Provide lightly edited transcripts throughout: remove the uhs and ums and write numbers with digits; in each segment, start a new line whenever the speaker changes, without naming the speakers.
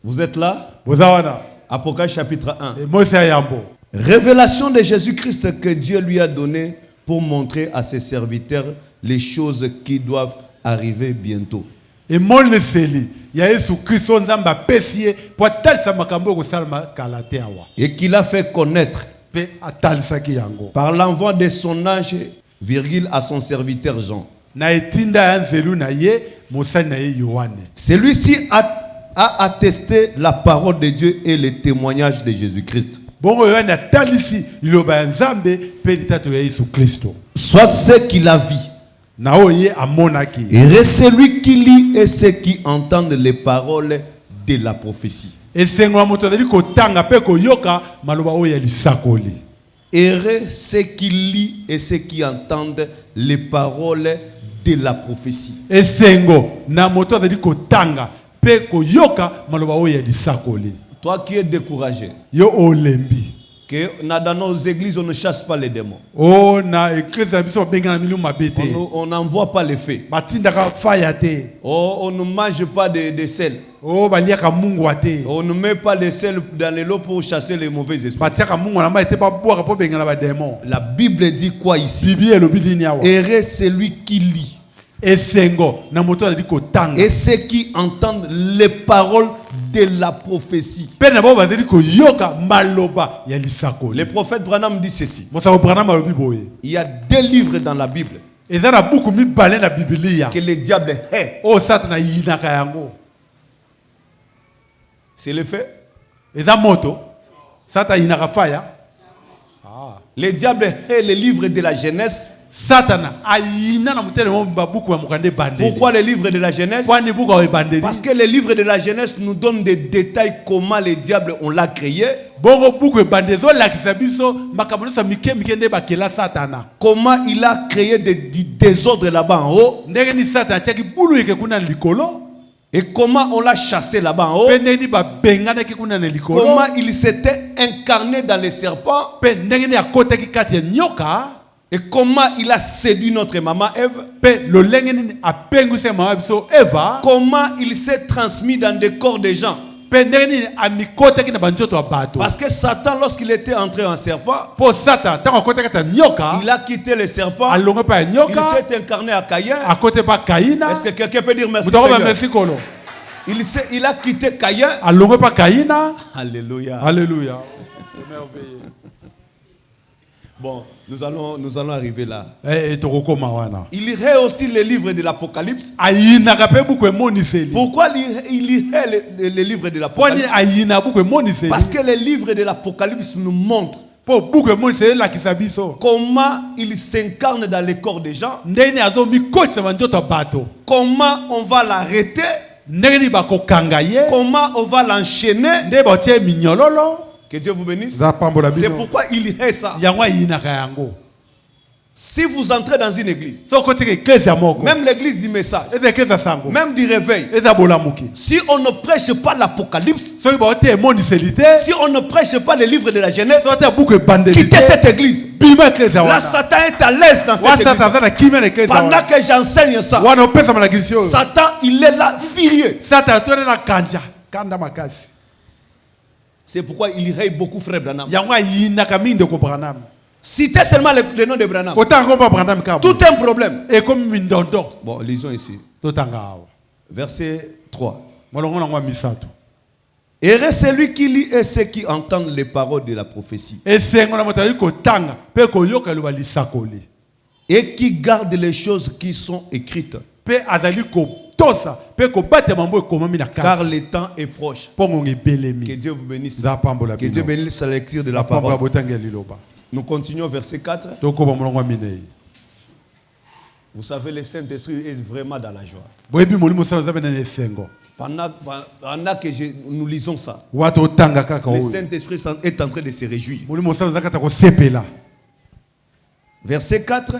Vous êtes là? Apocalypse chapitre 1. Révélation de Jésus-Christ que Dieu lui a donné pour montrer à ses serviteurs les choses qui doivent arriver bientôt. Et qu'il a fait connaître par l'envoi de son ange, à son serviteur Jean. Celui-ci a attesté la parole de Dieu et le témoignage de Jésus-Christ. Soit ce qu'il a vu. Et celui qui lit et ceux qui entendent les paroles de la prophétie. Heureux ceux qui lisent et ceux qui entendent les paroles de la prophétie. Toi qui es découragé, que dans nos églises on ne chasse pas les démons. On n'envoie pas les fées. On ne mange pas de sel. On ne met pas de sel dans les lots pour chasser les mauvais esprits. La Bible dit quoi ici? Heureux celui qui lit. Et ceux qui entendent les paroles de la prophétie. Le prophète Branham dit ceci. Il y a 2 livres dans la Bible que le diable hait. C'est le fait. Le diable hait le livre de la Genèse. Pourquoi le livre de la Genèse? Parce que le livre de la Genèse nous donne des détails comment les diables on l'a créé. Comment il a créé des désordres là-bas en haut. Et comment on l'a chassé là-bas en haut. Comment il s'était incarné dans les serpents. Et comment il a séduit notre maman Ève. Comment il s'est transmis dans des corps de gens. Parce que Satan, lorsqu'il était entré en serpent, il a quitté le serpent. Il s'est incarné à Caïn. Est-ce que quelqu'un peut dire merci Seigneur? Il a quitté Caïn. Alléluia.
Alléluia.
Bon, nous allons arriver là. Il lirait aussi les livres de l'Apocalypse. Pourquoi il lirait les livres de l'Apocalypse? Parce que les livres de l'Apocalypse nous montrent comment il s'incarne dans les corps des gens. Comment on va l'arrêter. Comment on va l'enchaîner. Que Dieu vous bénisse. C'est pourquoi il hait ça. Si vous entrez dans une église, même l'église du message, même du réveil, si on ne prêche pas l'Apocalypse, si on ne prêche pas les livres de la Genèse, quittez cette église. Là, Satan est à l'aise dans cette église. Pendant que j'enseigne ça, Satan, il est là, furieux. C'est pourquoi il irait beaucoup frère Branham. Citez seulement le nom de Branham. Tout un problème. Bon, lisons ici. Verset 3. Heureux celui qui lit et ceux qui entendent les paroles de la prophétie. Et qui gardent les choses qui sont écrites. Car le temps est proche. Que Dieu vous bénisse. Que Dieu bénisse la lecture de la parole. Nous continuons verset 4. Vous savez, le Saint-Esprit est vraiment dans la joie. Pendant que nous lisons ça, le Saint-Esprit est en train de se réjouir. Verset 4.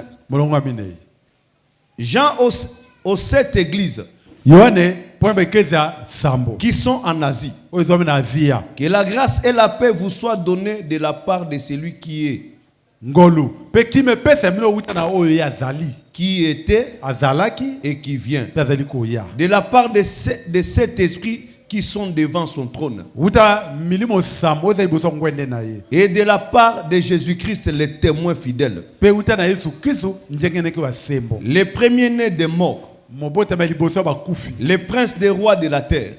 Jean aux 7 églises qui sont en Asie. Que la grâce et la paix vous soient données de la part de celui qui est, qui était et qui vient, de la part de cet esprit qui sont devant son trône. Et de la part de Jésus-Christ, les témoins fidèles. Les premiers-nés des morts. Les princes des rois de la terre.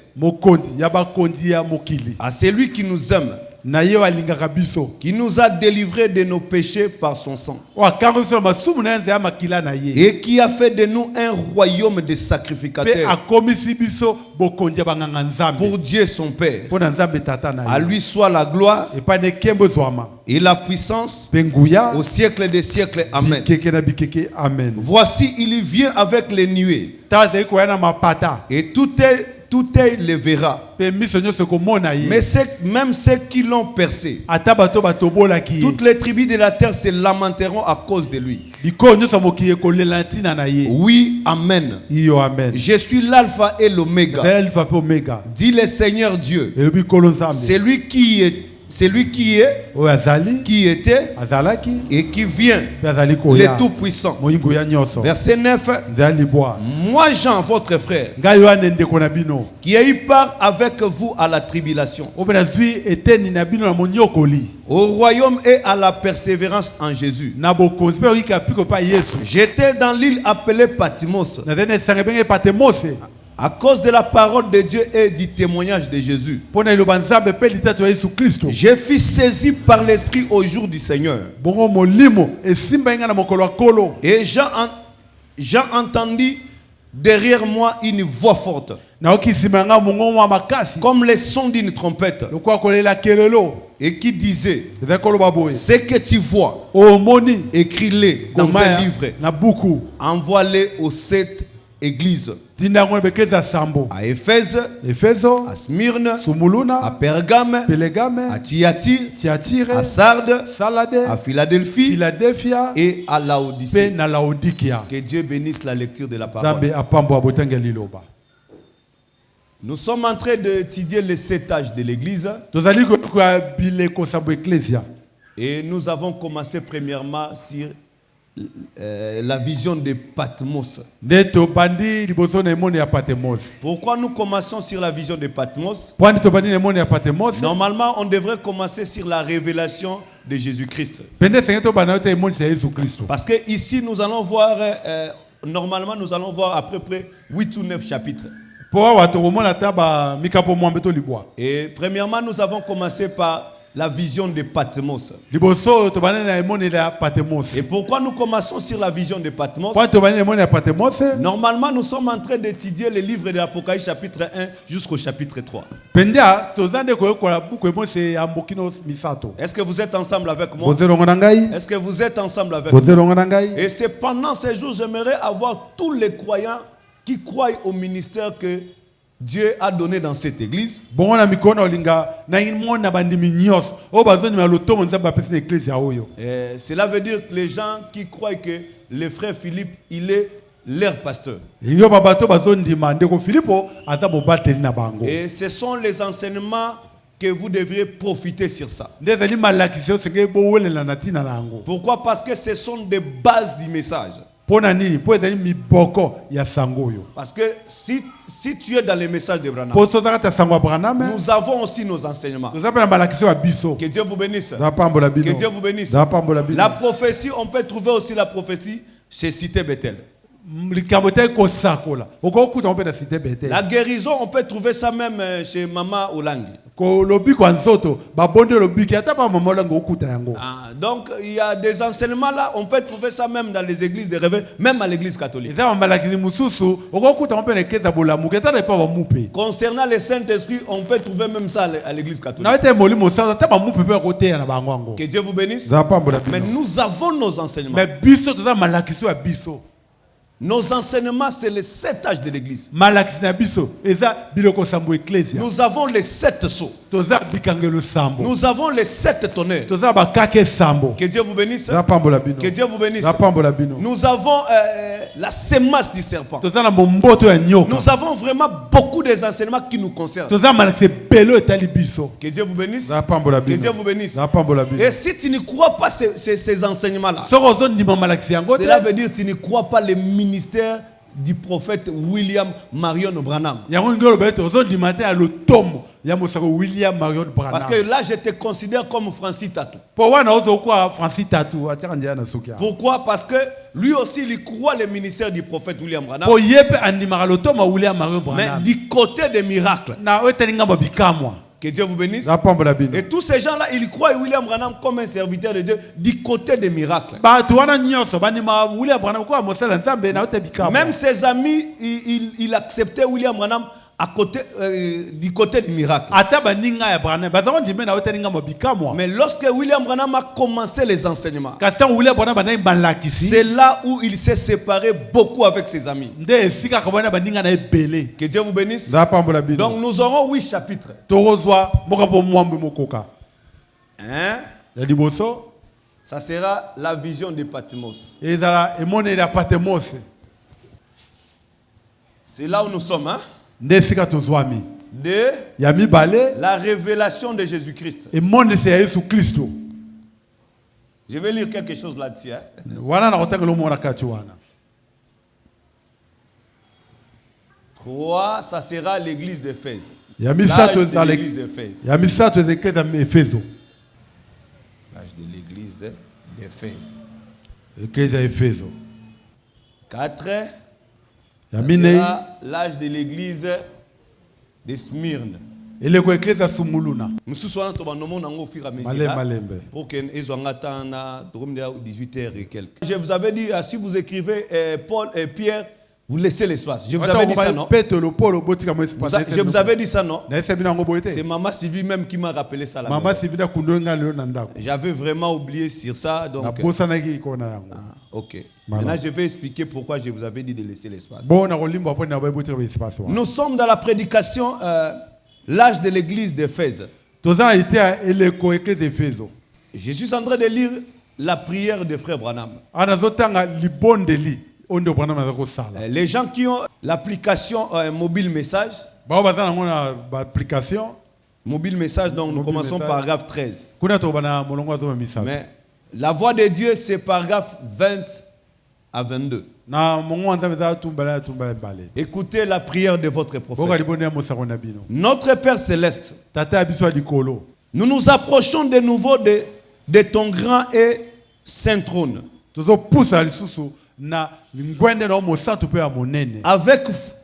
À celui qui nous aime, qui nous a délivrés de nos péchés par son sang, et qui a fait de nous un royaume de sacrificateurs pour Dieu son Père. À lui soit la gloire et la puissance au siècle des siècles. Amen. Voici, il vient avec les nuées, et tout œil le verra. Mais même ceux qui l'ont percé, toutes les tribus de la terre se lamenteront à cause de lui. Oui, amen. Je suis l'alpha et l'oméga, dit le Seigneur Dieu. Celui qui est, qui était et qui vient, le Tout-Puissant. Verset 9. Moi, Jean, votre frère, qui a eu part avec vous à la tribulation, au royaume et à la persévérance en Jésus. J'étais dans l'île appelée Patmos, à cause de la parole de Dieu et du témoignage de Jésus. Je fus saisi par l'Esprit au jour du Seigneur. Et j'ai entendu derrière moi une voix forte, comme le son d'une trompette, et qui disait: ce que tu vois, écris-le dans un livre, envoie-le aux 7 églises, à Éphèse, à Smyrne, à Pergame, à Thyatire, à Sardes, à Philadelphie et à Laodicée. Que Dieu bénisse la lecture de la parole. Nous sommes en train d'étudier les 7 âges de l'Église. Et nous avons commencé premièrement sur la vision de Patmos. Pourquoi nous commençons sur la vision de Patmos? Normalement, on devrait commencer sur la révélation de Jésus-Christ. Parce que ici, nous allons voir, normalement, nous allons voir à peu près 8 ou 9 chapitres. Et premièrement, nous avons commencé par la vision de Patmos. Et pourquoi nous commençons sur la vision de Patmos? Normalement, nous sommes en train d'étudier les livres de l'Apocalypse chapitre 1 jusqu'au chapitre 3. Est-ce que vous êtes ensemble avec moi? Est-ce que vous êtes ensemble avec moi? Et c'est pendant ces jours, j'aimerais avoir tous les croyants qui croient au ministère que Dieu a donné dans cette église. Cela veut dire que les gens qui croient que le frère Philippe, il est leur pasteur. Et ce sont les enseignements que vous devriez profiter sur ça. Pourquoi? Parce que ce sont des bases du message. Parce que si tu es dans les messages de Branham, nous avons aussi nos enseignements. Que Dieu vous bénisse. Que Dieu vous bénisse. La prophétie, on peut trouver aussi la prophétie chez Cité Bethel. La guérison, on peut trouver ça même chez Mama Olangi. Donc il y a des enseignements là, on peut trouver ça même dans les églises de réveil, même à l'église catholique. Concernant le Saint-Esprit, on peut trouver même ça à l'église catholique. Que Dieu vous bénisse. Mais nous avons nos enseignements. Nos enseignements, c'est les 7 âges de l'église. Nous avons les 7 sceaux. Nous avons les 7 tonnerres. Que Dieu vous bénisse. Que Dieu vous bénisse. Nous avons la sémence du serpent. Nous avons vraiment beaucoup des enseignements qui nous concernent. Que Dieu vous bénisse. Que Dieu vous bénisse. Et si tu ne crois pas ces enseignements-là, cela veut dire que tu ne crois pas les ministères du prophète William Marion Branham. Parce que là, je te considère comme Francis Tatou. Pourquoi? Parce que lui aussi, il croit le ministère du prophète William Branham. Mais du côté des miracles. Que Dieu vous bénisse. Et tous ces gens-là, ils croient William Branham comme un serviteur de Dieu du côté des miracles. Même ses amis, ils acceptaient William Branham à côté, du côté du miracle. Mais lorsque William Branham a commencé les enseignements, c'est là où il s'est séparé beaucoup avec ses amis. Que Dieu vous bénisse. Donc nous aurons 8 chapitres. Hein? Ça sera la vision de Patmos. C'est là où nous sommes. Hein? De la révélation de Jésus-Christ. Je vais lire quelque chose là-dessus. Hein? 3, ça sera l'église d'Éphèse. L'âge de l'église d'Éphèse. L'âge de l'église d'Éphèse. 4. L'âge de l'église de Smyrne. Pour que 18h et quelques. Je vous avais dit, si vous écrivez Paul et Pierre, vous laissez l'espace. Je vous avais dit ça, non? Je vous avais dit ça, non? C'est Maman Sylvie même qui m'a rappelé ça là. J'avais vraiment oublié sur ça. Donc, ok. Maintenant, je vais expliquer pourquoi je vous avais dit de laisser l'espace. Nous sommes dans la prédication, l'âge de l'église d'Éphèse. Je suis en train de lire la prière de frère Branham. Les gens qui ont l'application mobile message. Mobile message, donc nous commençons paragraphe 13. Mais la voix de Dieu, c'est paragraphe 20 à 22. Écoutez la prière de votre prophète. Notre Père Céleste, nous nous approchons de nouveau de ton grand et saint trône.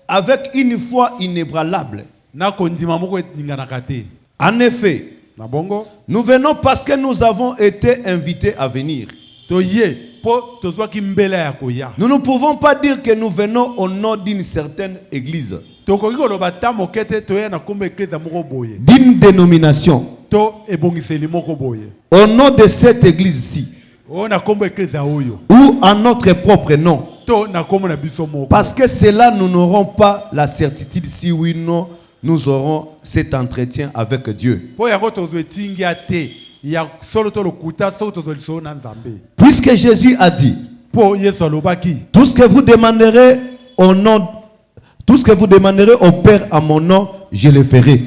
Avec une foi inébranlable. En effet, nous venons parce que nous avons été invités à venir. Nous ne pouvons pas dire que nous venons au nom d'une certaine église, d'une dénomination, au nom de cette église-ci, ou en notre propre nom. Parce que cela, nous n'aurons pas la certitude si oui ou non nous aurons cet entretien avec Dieu. Puisque Jésus a dit, tout ce que vous demanderez au nom, tout ce que vous demanderez au Père à mon nom, je le ferai.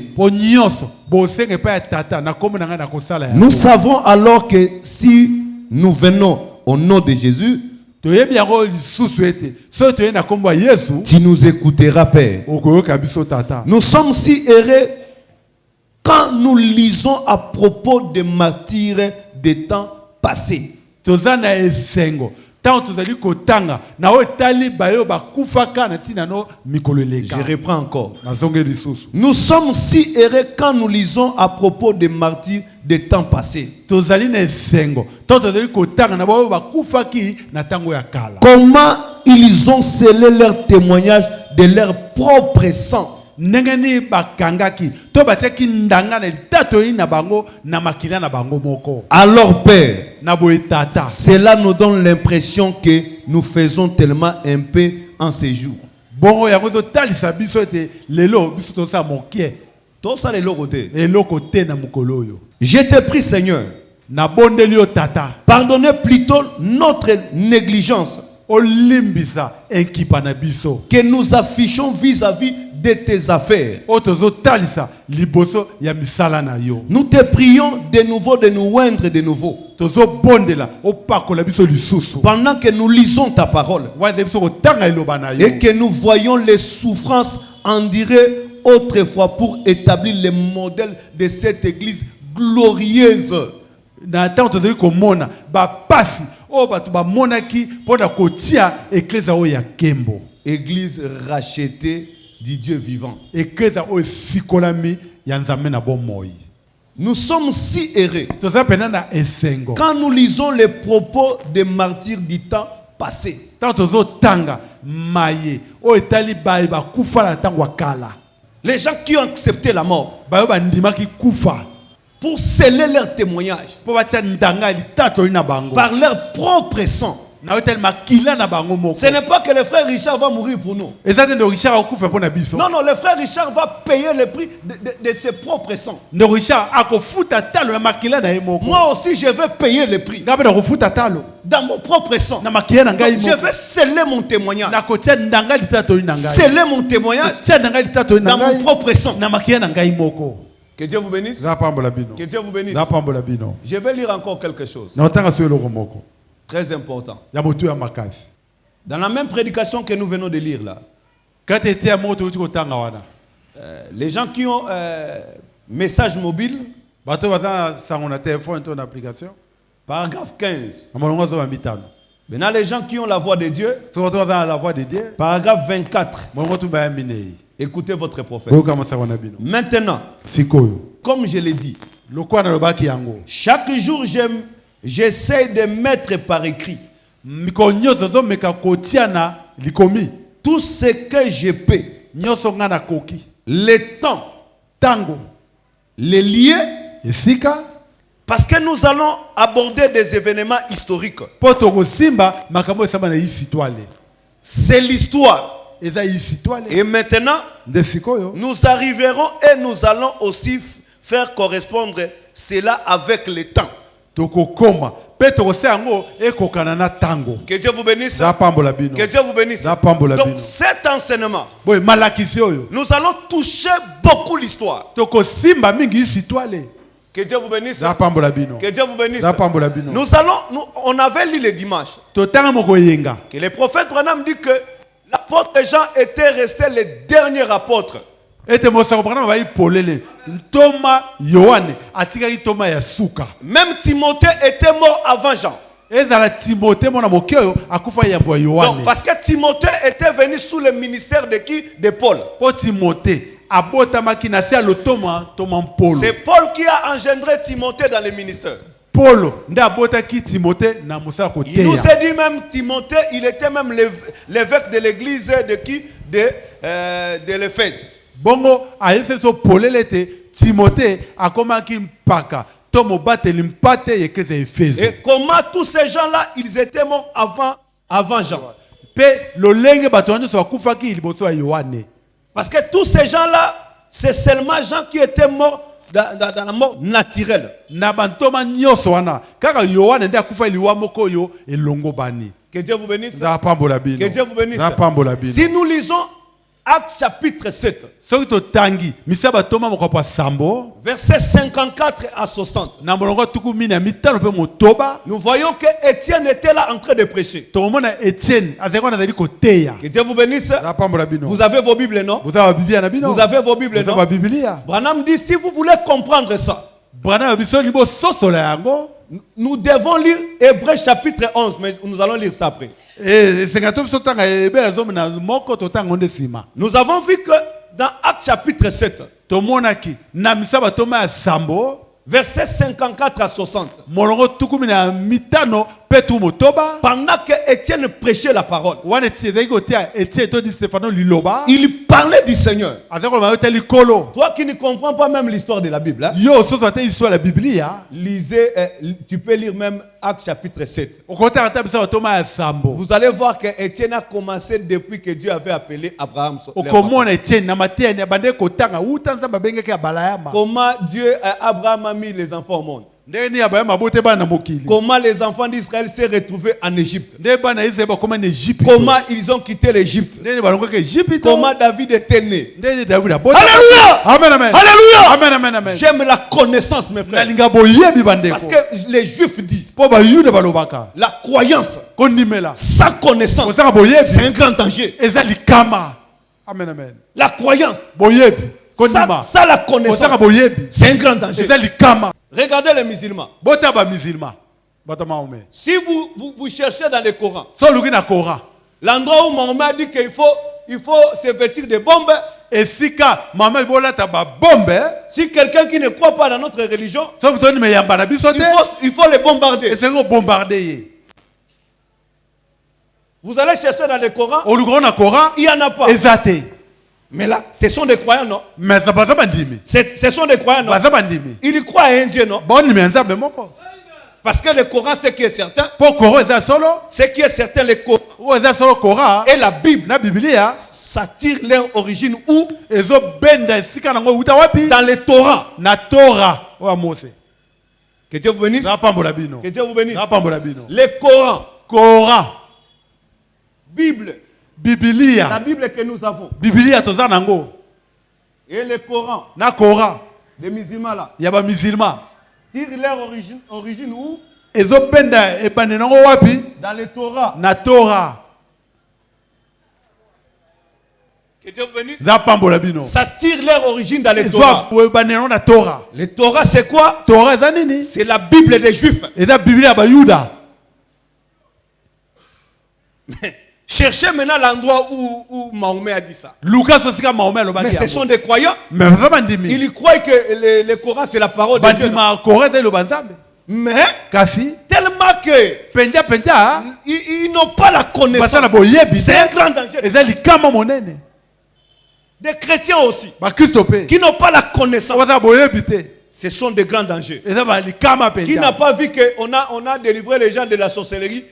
Nous savons alors que si nous venons au nom de Jésus, tu nous écouteras, Père. Nous sommes si heureux quand nous lisons à propos des martyrs des temps passés. Je reprends encore. Nous sommes si heureux quand nous lisons à propos des martyrs des temps passés. Comment ils ont scellé leur témoignage de leur propre sang. Alors Père, cela nous donne l'impression que nous faisons tellement un peu en ces jours. Je te prie, Seigneur, pardonnez plutôt notre négligence que nous affichons vis-à-vis de tes affaires. Nous te prions de nouveau de nous oindre de nouveau. Pendant que nous lisons ta parole et que nous voyons les souffrances endurées autrefois pour établir le modèle de cette église glorieuse. Église rachetée du Dieu vivant. Nous sommes si heureux quand nous lisons les propos des martyrs du temps passé. Les gens qui ont accepté la mort pour sceller leur témoignage par leur propre sang. Ce n'est pas que le frère Richard va mourir pour nous. Non, non, le frère Richard va payer le prix de ses propres sangs. Moi aussi, je vais payer le prix. Dans mon propre sang. Donc, je vais sceller mon témoignage. Sceller mon témoignage dans mon propre sang. Que Dieu vous bénisse. Que Dieu vous bénisse. Je vais lire encore quelque chose. Très important. Dans la même prédication que nous venons de lire là, les gens qui ont message mobile, paragraphe 15. Maintenant, les gens qui ont la voix de Dieu, paragraphe 24. Écoutez votre prophète. Maintenant, comme je l'ai dit, chaque jour j'essaie de mettre par écrit tout ce que je peux. Le temps, les lieux, parce que nous allons aborder des événements historiques. C'est l'histoire. Et maintenant, nous arriverons et nous allons aussi faire correspondre cela avec le temps. Que Dieu vous bénisse. Que Dieu vous bénisse. Donc cet enseignement, nous allons toucher beaucoup l'histoire. Que Dieu vous bénisse. Que Dieu vous bénisse. On avait lu le dimanche que le prophète Branham dit que l'apôtre Jean était resté le dernier apôtre. Même Timothée était mort avant Jean. Donc, parce que Timothée était venu sous le ministère de qui? De Paul. C'est Paul qui a engendré Timothée dans le ministère. Il nous a dit même Timothée, il était même l'évêque de l'église de qui? De l'Éphèse.
Bongo ayeseso polelete Timothée akomaki mpaka tomo bateli mpate yekeza Efeso.
Et comment tous ces gens-là ils étaient morts avant Jean?
Pe lolenge batonyo so akufaki liboso ya Yohane.
Parce que tous ces gens-là c'est seulement Jean qui était mort dans la mort naturelle.
Na bantoma nyoso wana kaka Yohane nda akufa liwa moko yo elongo bani.
Que Dieu vous bénisse.
Que
Dieu vous bénisse. Si nous lisons Actes chapitre 7, versets 54 à 60, nous voyons que Étienne était là en train de prêcher. Que Dieu vous bénisse. Vous avez vos Bibles, non? Vous avez vos Bibles, non? Branham dit, si vous voulez comprendre ça, nous devons lire Hébreux chapitre 11, mais nous allons lire ça après. Nous avons vu que dans Actes chapitre 7, versets 54 à 60, pendant que Étienne prêchait la parole, il parlait du Seigneur. Toi qui ne comprends pas même l'histoire de la Bible, hein? Lisez, tu peux lire même Actes chapitre 7. Vous allez voir que Étienne a commencé depuis que Dieu avait appelé Abraham. Comment Abraham a mis les enfants au monde. Comment les enfants d'Israël s'est retrouvés en Égypte. Comment ils ont quitté l'Égypte. Comment David était né. Alléluia.
Amen, amen.
Alléluia.
Amen, amen, amen.
J'aime la connaissance, mes frères. Parce que les Juifs disent la croyance sans connaissance, c'est un grand danger.
Amen, amen.
La croyance sans la connaissance, c'est un grand danger. Regardez les musulmans. Si vous cherchez dans le Coran, l'endroit où Mahomet a dit qu'il faut se vêtir de bombes. Si quelqu'un qui ne croit pas dans notre religion, il faut les bombarder. Vous allez chercher dans le Coran, il n'y en a pas. Mais là, ce sont des croyants, non? Ce sont des croyants, non? Ils croient à un Dieu, non? Parce que le Coran, ce qui est certain, ce qui est certain, le Coran et la Bible, ça tire leur origine où? Dans le Torah. Que Dieu vous bénisse. Que Dieu vous bénisse. Le Coran. Bible. La Bible que nous avons. Et le Coran. Les musulmans là. Tire leur origine où? Dans le Torah. Que Dieu vous bénisse. Ça tire leur origine dans le Torah. Le Torah c'est quoi? C'est la Bible des Juifs. Cherchez maintenant l'endroit où Mahomet a dit ça. Mais ce sont des croyants. Ils croient que le Coran c'est la parole de Dieu. Mais tellement que ils n'ont pas la connaissance. C'est un grand danger. Des chrétiens aussi qui n'ont pas la connaissance. Ce sont des grands dangers. Qui n'a pas vu qu'on a délivré les gens de la sorcellerie?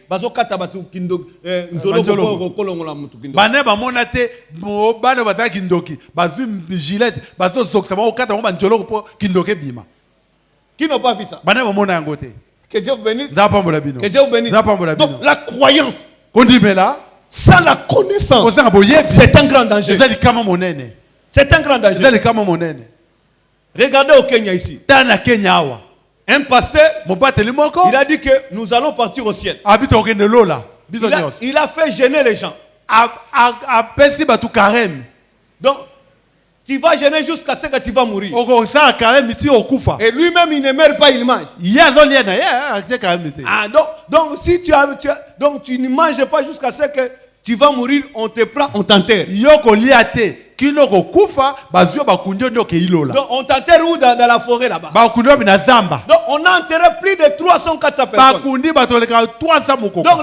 Qui n'a pas vu ça? Que Dieu vous bénisse. Que Dieu vous bénisse. Donc la croyance sans la connaissance, c'est un grand danger. C'est un grand danger. Regardez au Kenya ici. Un pasteur, il a dit que nous allons partir au ciel. Il a fait gêner les gens. Donc, tu vas gêner jusqu'à ce que tu vas mourir. Et lui-même, il ne meurt pas, il mange. Donc, si tu ne manges pas jusqu'à ce que tu vas mourir, on te prend, on t'enterre. Donc on t'enterre où dans la forêt là-bas? Donc on a enterré plus de 300-400 personnes. Donc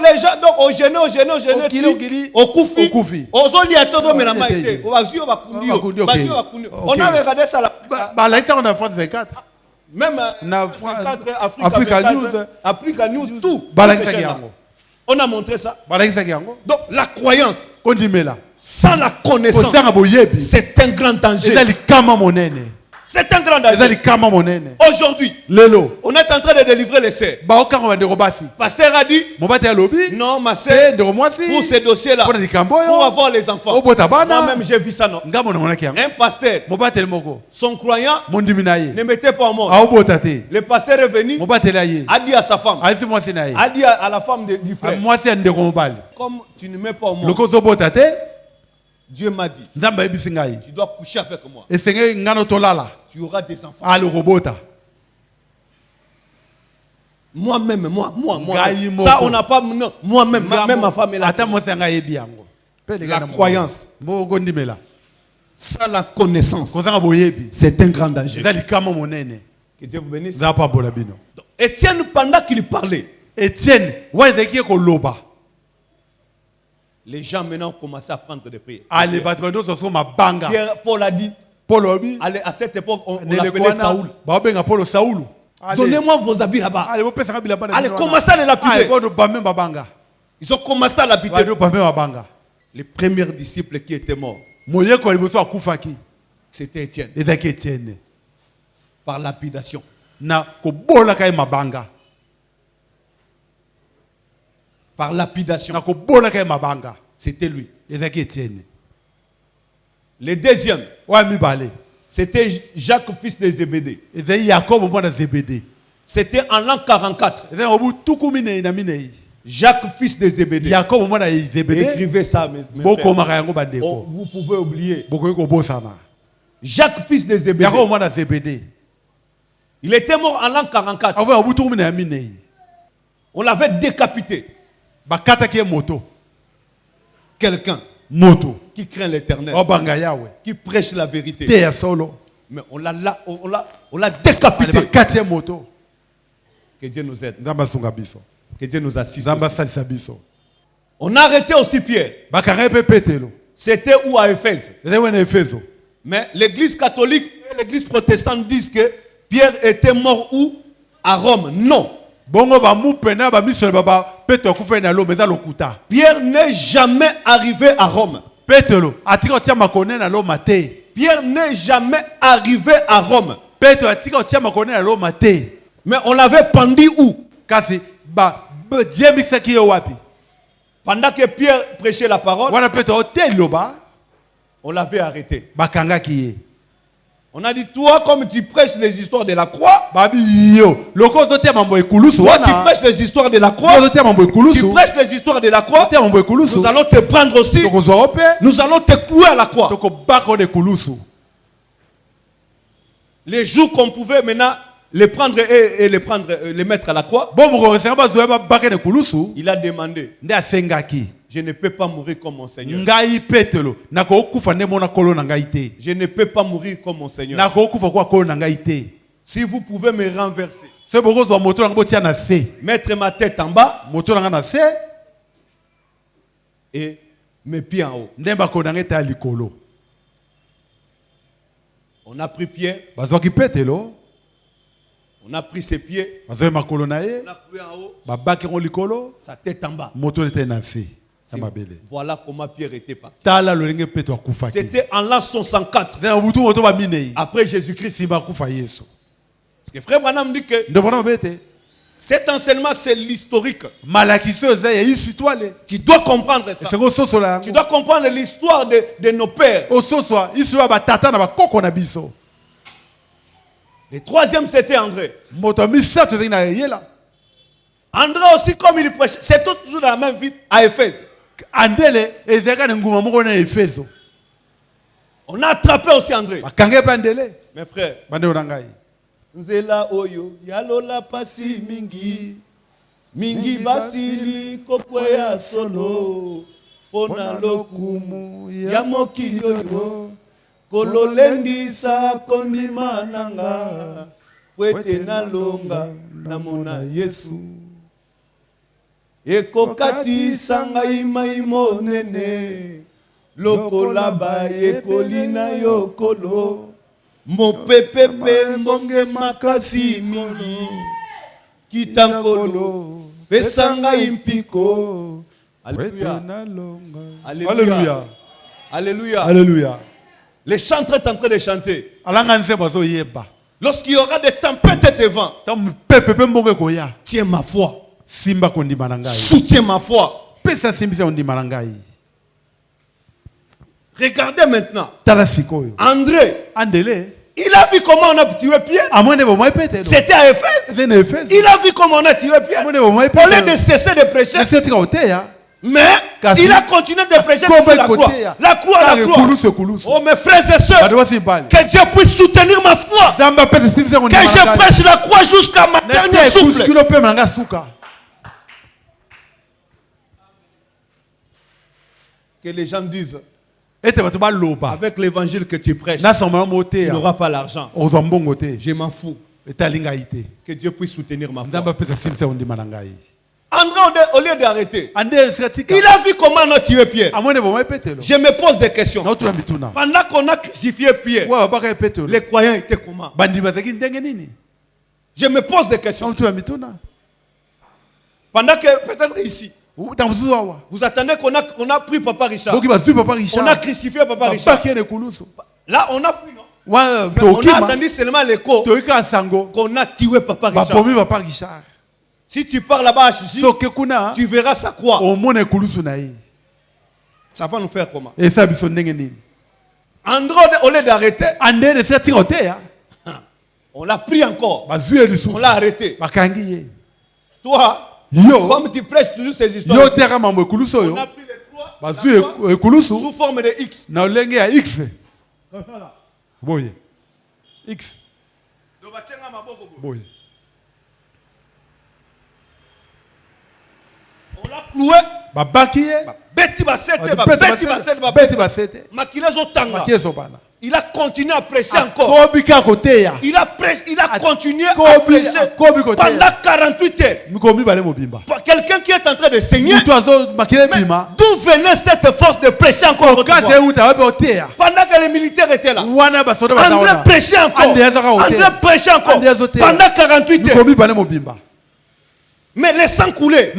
les gens, donc au gêné, au koufi, aux oliatos, on a regardé ça là. Même Africa News, tout. On a montré ça. Donc la croyance sans la connaissance, c'est un grand danger. C'est un grand danger. Aujourd'hui, on est en train de délivrer les sœurs. Pasteur a dit, non, ma sœur, pour ce dossier-là, pour avoir les enfants. Moi-même, j'ai vu ça, non? Un pasteur, son croyant, ne mettait pas au monde. Le pasteur est venu, a dit à sa femme, a dit à la femme du frère, comme tu ne mets pas au monde, Dieu m'a dit, tu dois coucher avec moi. Tu auras des enfants. Moi-même, ça, on n'a pas. Non, moi-même, même ma femme est là. La croyance. Sans la connaissance, c'est un grand danger. Que Dieu vous bénisse. Donc, Étienne, pendant qu'il parlait, les gens maintenant ont commencé à prendre des prières. Paul a dit, à cette époque, on l'appelait Saoul. Donnez-moi vos habits là-bas. Allez, commencez à les lapider. Ils ont commencé à lapider. Les premiers disciples qui étaient morts, c'était Étienne. Par lapidation.
na kobola kai mabanga.
Par lapidation.
Na kobola kai mabanga.
C'était lui.
Ezaki Étienne.
Le deuxième.
Wa mibale.
C'était Jacques, fils de Zébédée.
Ezaki Jacob mwana Zébédée.
C'était en l'an 44.
Ezaki obu tukumine na minei.
Jacques, fils de Zébédée.
Jacob mwana Zébédée.
Écrivez ça, mes
Boko maka yango bandeko.
Oh, vous pouvez oublier.
Boko ko bosana.
Jacques, fils de Zébédée.
Jacob mwana Zébédée.
Il était mort en l'an 44.
Ava obu tukumine na minei.
On l'avait décapité.
Bakata ki moto.
Quelqu'un
Moto.
Qui craint l'Éternel.
Obanga yawe.
Qui prêche la vérité.
Te ya solo.
Mais on l'a décapité.
Bakati moto.
Que Dieu nous aide.
Nzamba sunga biso.
Que Dieu nous assiste.
Nzamba salisa biso.
On a arrêté aussi Pierre.
Bakanga pe petelo.
C'était où à Éphèse?
Éphèse.
Mais l'église catholique et l'église protestante disent que Pierre était mort où? À Rome. Non.
Bongo ba mupena ba misole baba Petro kufena lo meza lokuta.
Pierre n'est jamais arrivé à Rome.
Petro atika tia makone na lo mate.
Pierre n'est jamais arrivé à Rome.
Petro atika tia makone na lo mate.
Mais on l'avait pendu où?
Kasi ba Dieu mixaki yo wapi?
Pendant que Pierre prêchait la parole,
wana Petro hotel loba,
on l'avait arrêté.
Bakanga kiye.
On a dit, toi, comme tu prêches les histoires de la croix,
toi, tu
prêches les histoires de la croix, tu prêches les histoires de la croix, nous allons te prendre aussi, nous allons te clouer à la croix. Les jours qu'on pouvait maintenant les prendre et les mettre à la croix, il a demandé, je ne peux pas mourir comme mon Seigneur. Je ne peux pas mourir comme mon Seigneur. Si vous pouvez me renverser, mettre ma tête en bas et mes pieds en haut. On a pris Pierre. On a pris ses pieds. On a pris en haut. Sa tête en bas. Voilà comment Pierre était parti. C'était en l'an 64. Après Jésus-Christ. Parce que frère Branham dit que cet enseignement c'est l'historique. Tu dois comprendre ça. Tu dois comprendre l'histoire de nos pères. Le troisième c'était André. André aussi comme il prêchait. C'est toujours dans la même ville à Éphèse. On a attrapé aussi André. Mes frères. Nzela oyo yalola pasi mingi mingi basili kokwea solo pona lokumu ya mokili oyo kololendisa kondima nanga kwete nalonga namona Yesu ekokati sangai mai monene lokola ba ekolina yokolo mopepepe mbonge makasi mingi kitankolo pesanga impiko. Alléluia. Alléluia. Alléluia. Alléluia. Les chanteurs sont en train de chanter. Lorsqu'il y aura des tempêtes de vent, tiens ma foi. Soutiens ma foi. Regardez maintenant. André. Il a vu comment on a tué Pierre. C'était à Éphèse. Il a vu comment on a tué Pierre. Au lieu de cesser de prêcher. Mais il a continué de prêcher la croix. La croix, la croix. Oh mes frères et sœurs. Que Dieu puisse soutenir ma foi. Que je prêche la croix jusqu'à ma dernière souffle. Que les gens disent. Avec l'évangile que tu prêches, tu n'auras pas l'argent. Je m'en fous. Que Dieu puisse soutenir ma foi. André, au lieu d'arrêter, il a vu comment on a tué Pierre. Je me pose des questions. Pendant qu'on a crucifié Pierre, les croyants étaient comment? Je me pose des questions. Pendant que peut-être ici, vous attendez qu'on a pris Papa Richard. On a crucifié Papa Richard. Là, on a pris, non? On a entendu seulement l'écho qu'on a tué Papa Richard. Si tu pars là-bas à Chichi, tu verras sa croix. Ça va nous faire comment? André, au lieu d'arrêter, on l'a pris encore. On l'a arrêté. Toi, comme tu prêches toujours ces histoires, on a pris les croix sous forme de X.
X.
On l'a cloué. Il a continué à prêcher encore. Il a continué à prêcher pendant 48 heures. Quelqu'un qui est en train de saigner. D'où venait cette force de prêcher encore? Pendant que les militaires étaient là. André prêchait encore. Pendant 48 heures. Mais les sang coulait.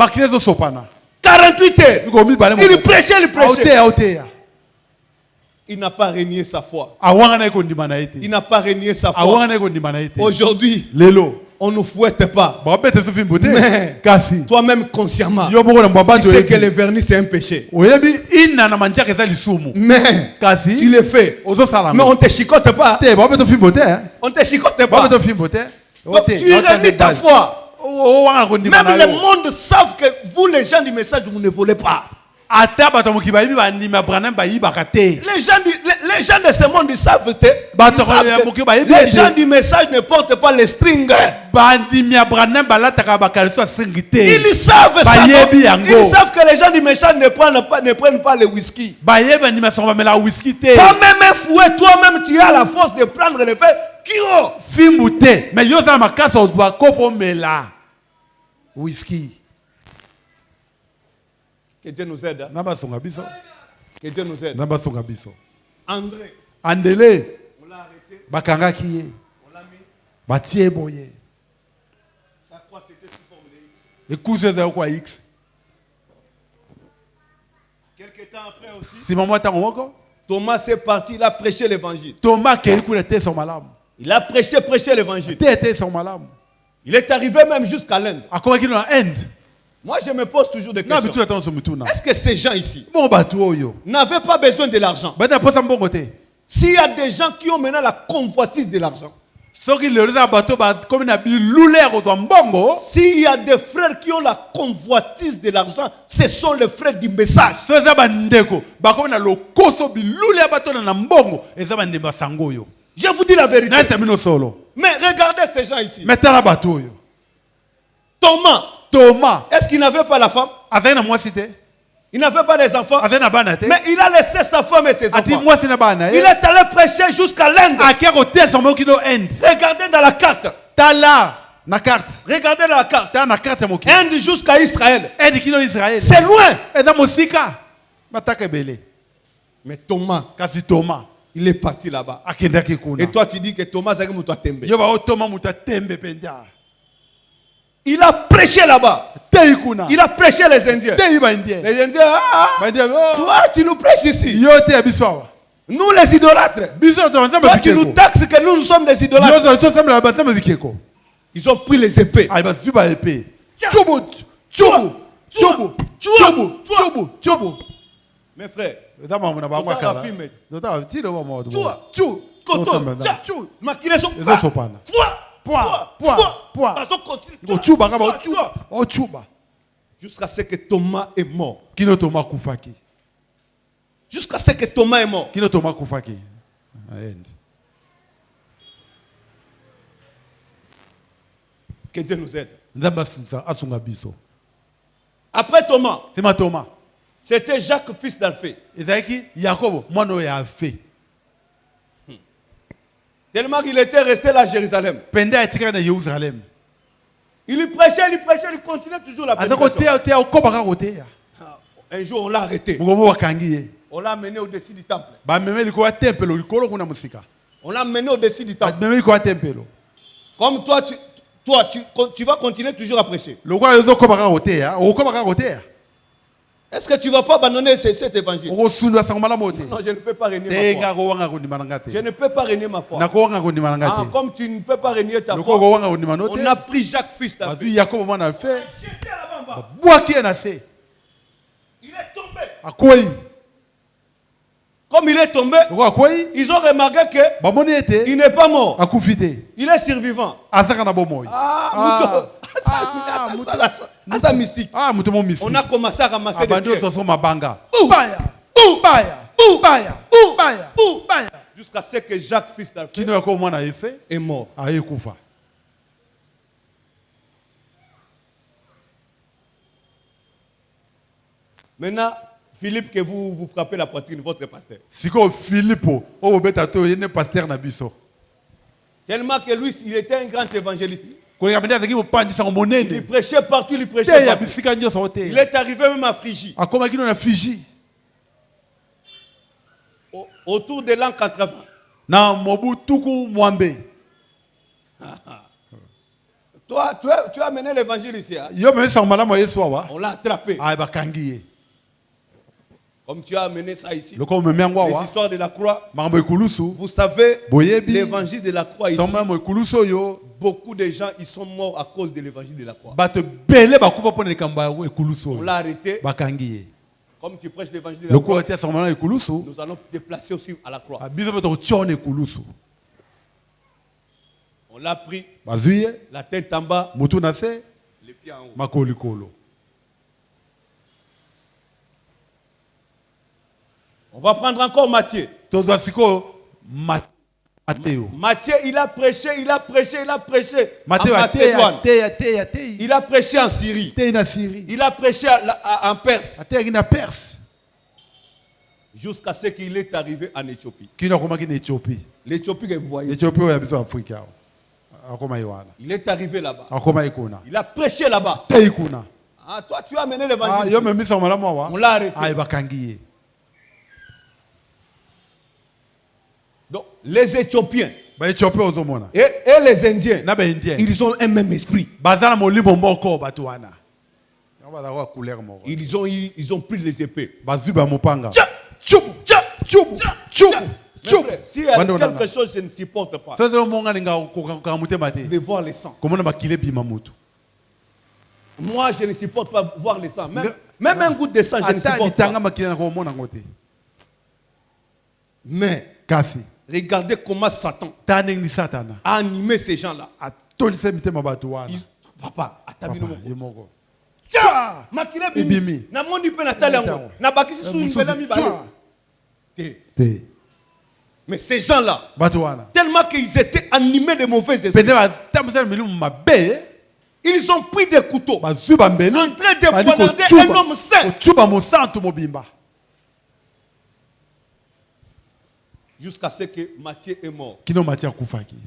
48 heures. Il prêchait. Il n'a pas renié sa foi. Il n'a pas renié sa foi. Aujourd'hui, on ne nous fouette pas. Mais toi-même consciemment, tu sais que le vernis c'est un péché. Mais tu le fais. Mais on ne te chicote pas. On ne te chicote pas. Donc tu renies ta foi. Même le monde savent que vous les gens du message, vous ne volez pas. Les gens de ce monde ils savent que les gens du message ne portent pas les strings. Ils savent ça. Ils savent que les gens du message ne prennent pas le whisky. Toi-même un fouet, toi-même tu as la force de prendre le fait.
Whisky.
Que Dieu nous aide. Que Dieu nous aide. André.
Andele.
On l'a arrêté.
Bakangaki.
On l'a mis.
Batie boye.
Sa croix c'était sous forme de X.
Les cousins de quoi X.
Quelques temps après aussi.
Si maman t'a encore.
Thomas est parti, il a prêché l'évangile.
Thomas qui était son malade.
Il a prêché l'évangile.
Était son malade.
Il est arrivé même jusqu'à l'Inde.
À quoi qu'il en Inde?
Moi, je me pose toujours des questions. Est-ce que ces gens ici n'avaient pas besoin de l'argent? S'il y a des gens qui ont maintenant la convoitise de l'argent, s'il y a des frères qui ont la convoitise de l'argent, ce sont les frères du message. Je vous dis la vérité. Mais regardez ces gens ici. Thomas, est-ce qu'il n'avait pas la femme? Il n'avait pas des enfants. Mais il a laissé sa femme et ses enfants. Il est allé prêcher jusqu'à l'Inde. Regardez dans la carte. Regardez dans la carte. Inde jusqu'à Israël. C'est loin. Mais Thomas, il est parti là-bas. Et toi tu dis que Thomas c'est comme toi tembe. Il a prêché là-bas. Il a prêché les Indiens. Les Indiens, toi tu nous prêches ici. Nous les idolâtres. Toi tu nous taxes que nous sommes des idolâtres. Ils ont pris les épées. Mes frères, jusqu'à ce que Thomas est mort. Jusqu'à ce que Thomas est mort. Que Dieu nous aide. Après Thomas, c'était Jacques, fils d'Alphée. Tellement qu'il était resté là à Jérusalem. Il prêchait, il continuait toujours la prédication. Un jour, on l'a arrêté. On l'a amené au-dessus du temple. On l'a amené au-dessus du temple. Comme toi, tu vas continuer toujours à prêcher. Est-ce que tu ne vas pas abandonner cet évangile? Non, je ne peux pas régner ma foi. Je ne peux pas régner ma foi. Comme tu ne peux pas régner ta foi, on a pris Jacques fils d'Alphée. Il est tombé. Comme il est tombé, ils ont remarqué qu'il n'est pas mort. Il est survivant. C'est mystique. On a commencé à ramasser des pierres. Jusqu'à ce que Jacques, fils d'Alphée, est mort. Maintenant, Philippe, que vous frappez la poitrine, votre pasteur. Tellement que lui, il était un grand évangéliste. Il prêchait partout, il prêchait partout. Il est arrivé même à Phrygie. Autour de l'an 80. Toi, tu as mené l'évangile ici. Hein? On l'a attrapé. Comme tu as amené ça ici, les histoires de la croix, vous savez, l'évangile de la croix ici, beaucoup de gens ils sont morts à cause de l'évangile de la croix. On l'a arrêté. Comme tu prêches l'évangile de la croix, nous allons te déplacer aussi à la croix. On l'a pris, la tête en bas, les pieds en haut. On va prendre encore Matthieu. Matthieu, il a prêché.
Matthieu,
il a prêché en Syrie. Il a prêché en Perse. Jusqu'à ce qu'il est arrivé en Éthiopie. L'Éthiopie que vous voyez. Il est arrivé là-bas. Il a prêché là-bas. Ah, toi, tu as mené l'évangile. On l'a arrêté. Donc, les Éthiopiens et les Indiens, ils ont un même esprit. Ils ont pris les épées. S'il y a quelque chose que je ne supporte pas, de voir le sang. Moi, je ne supporte pas voir le sang. Même un goût de sang, je ne supporte pas. Mais regardez comment Satan a animé ces gens-là. Papa, atamino. Tiens, makile bimi. Na moni pe na talango. Na bakisi su mbela mi bale. Mais ces gens-là, tellement qu'ils étaient animés de mauvais esprits, ils ont pris des couteaux en train de poignarder un homme saint. Jusqu'à ce que Matthieu est mort.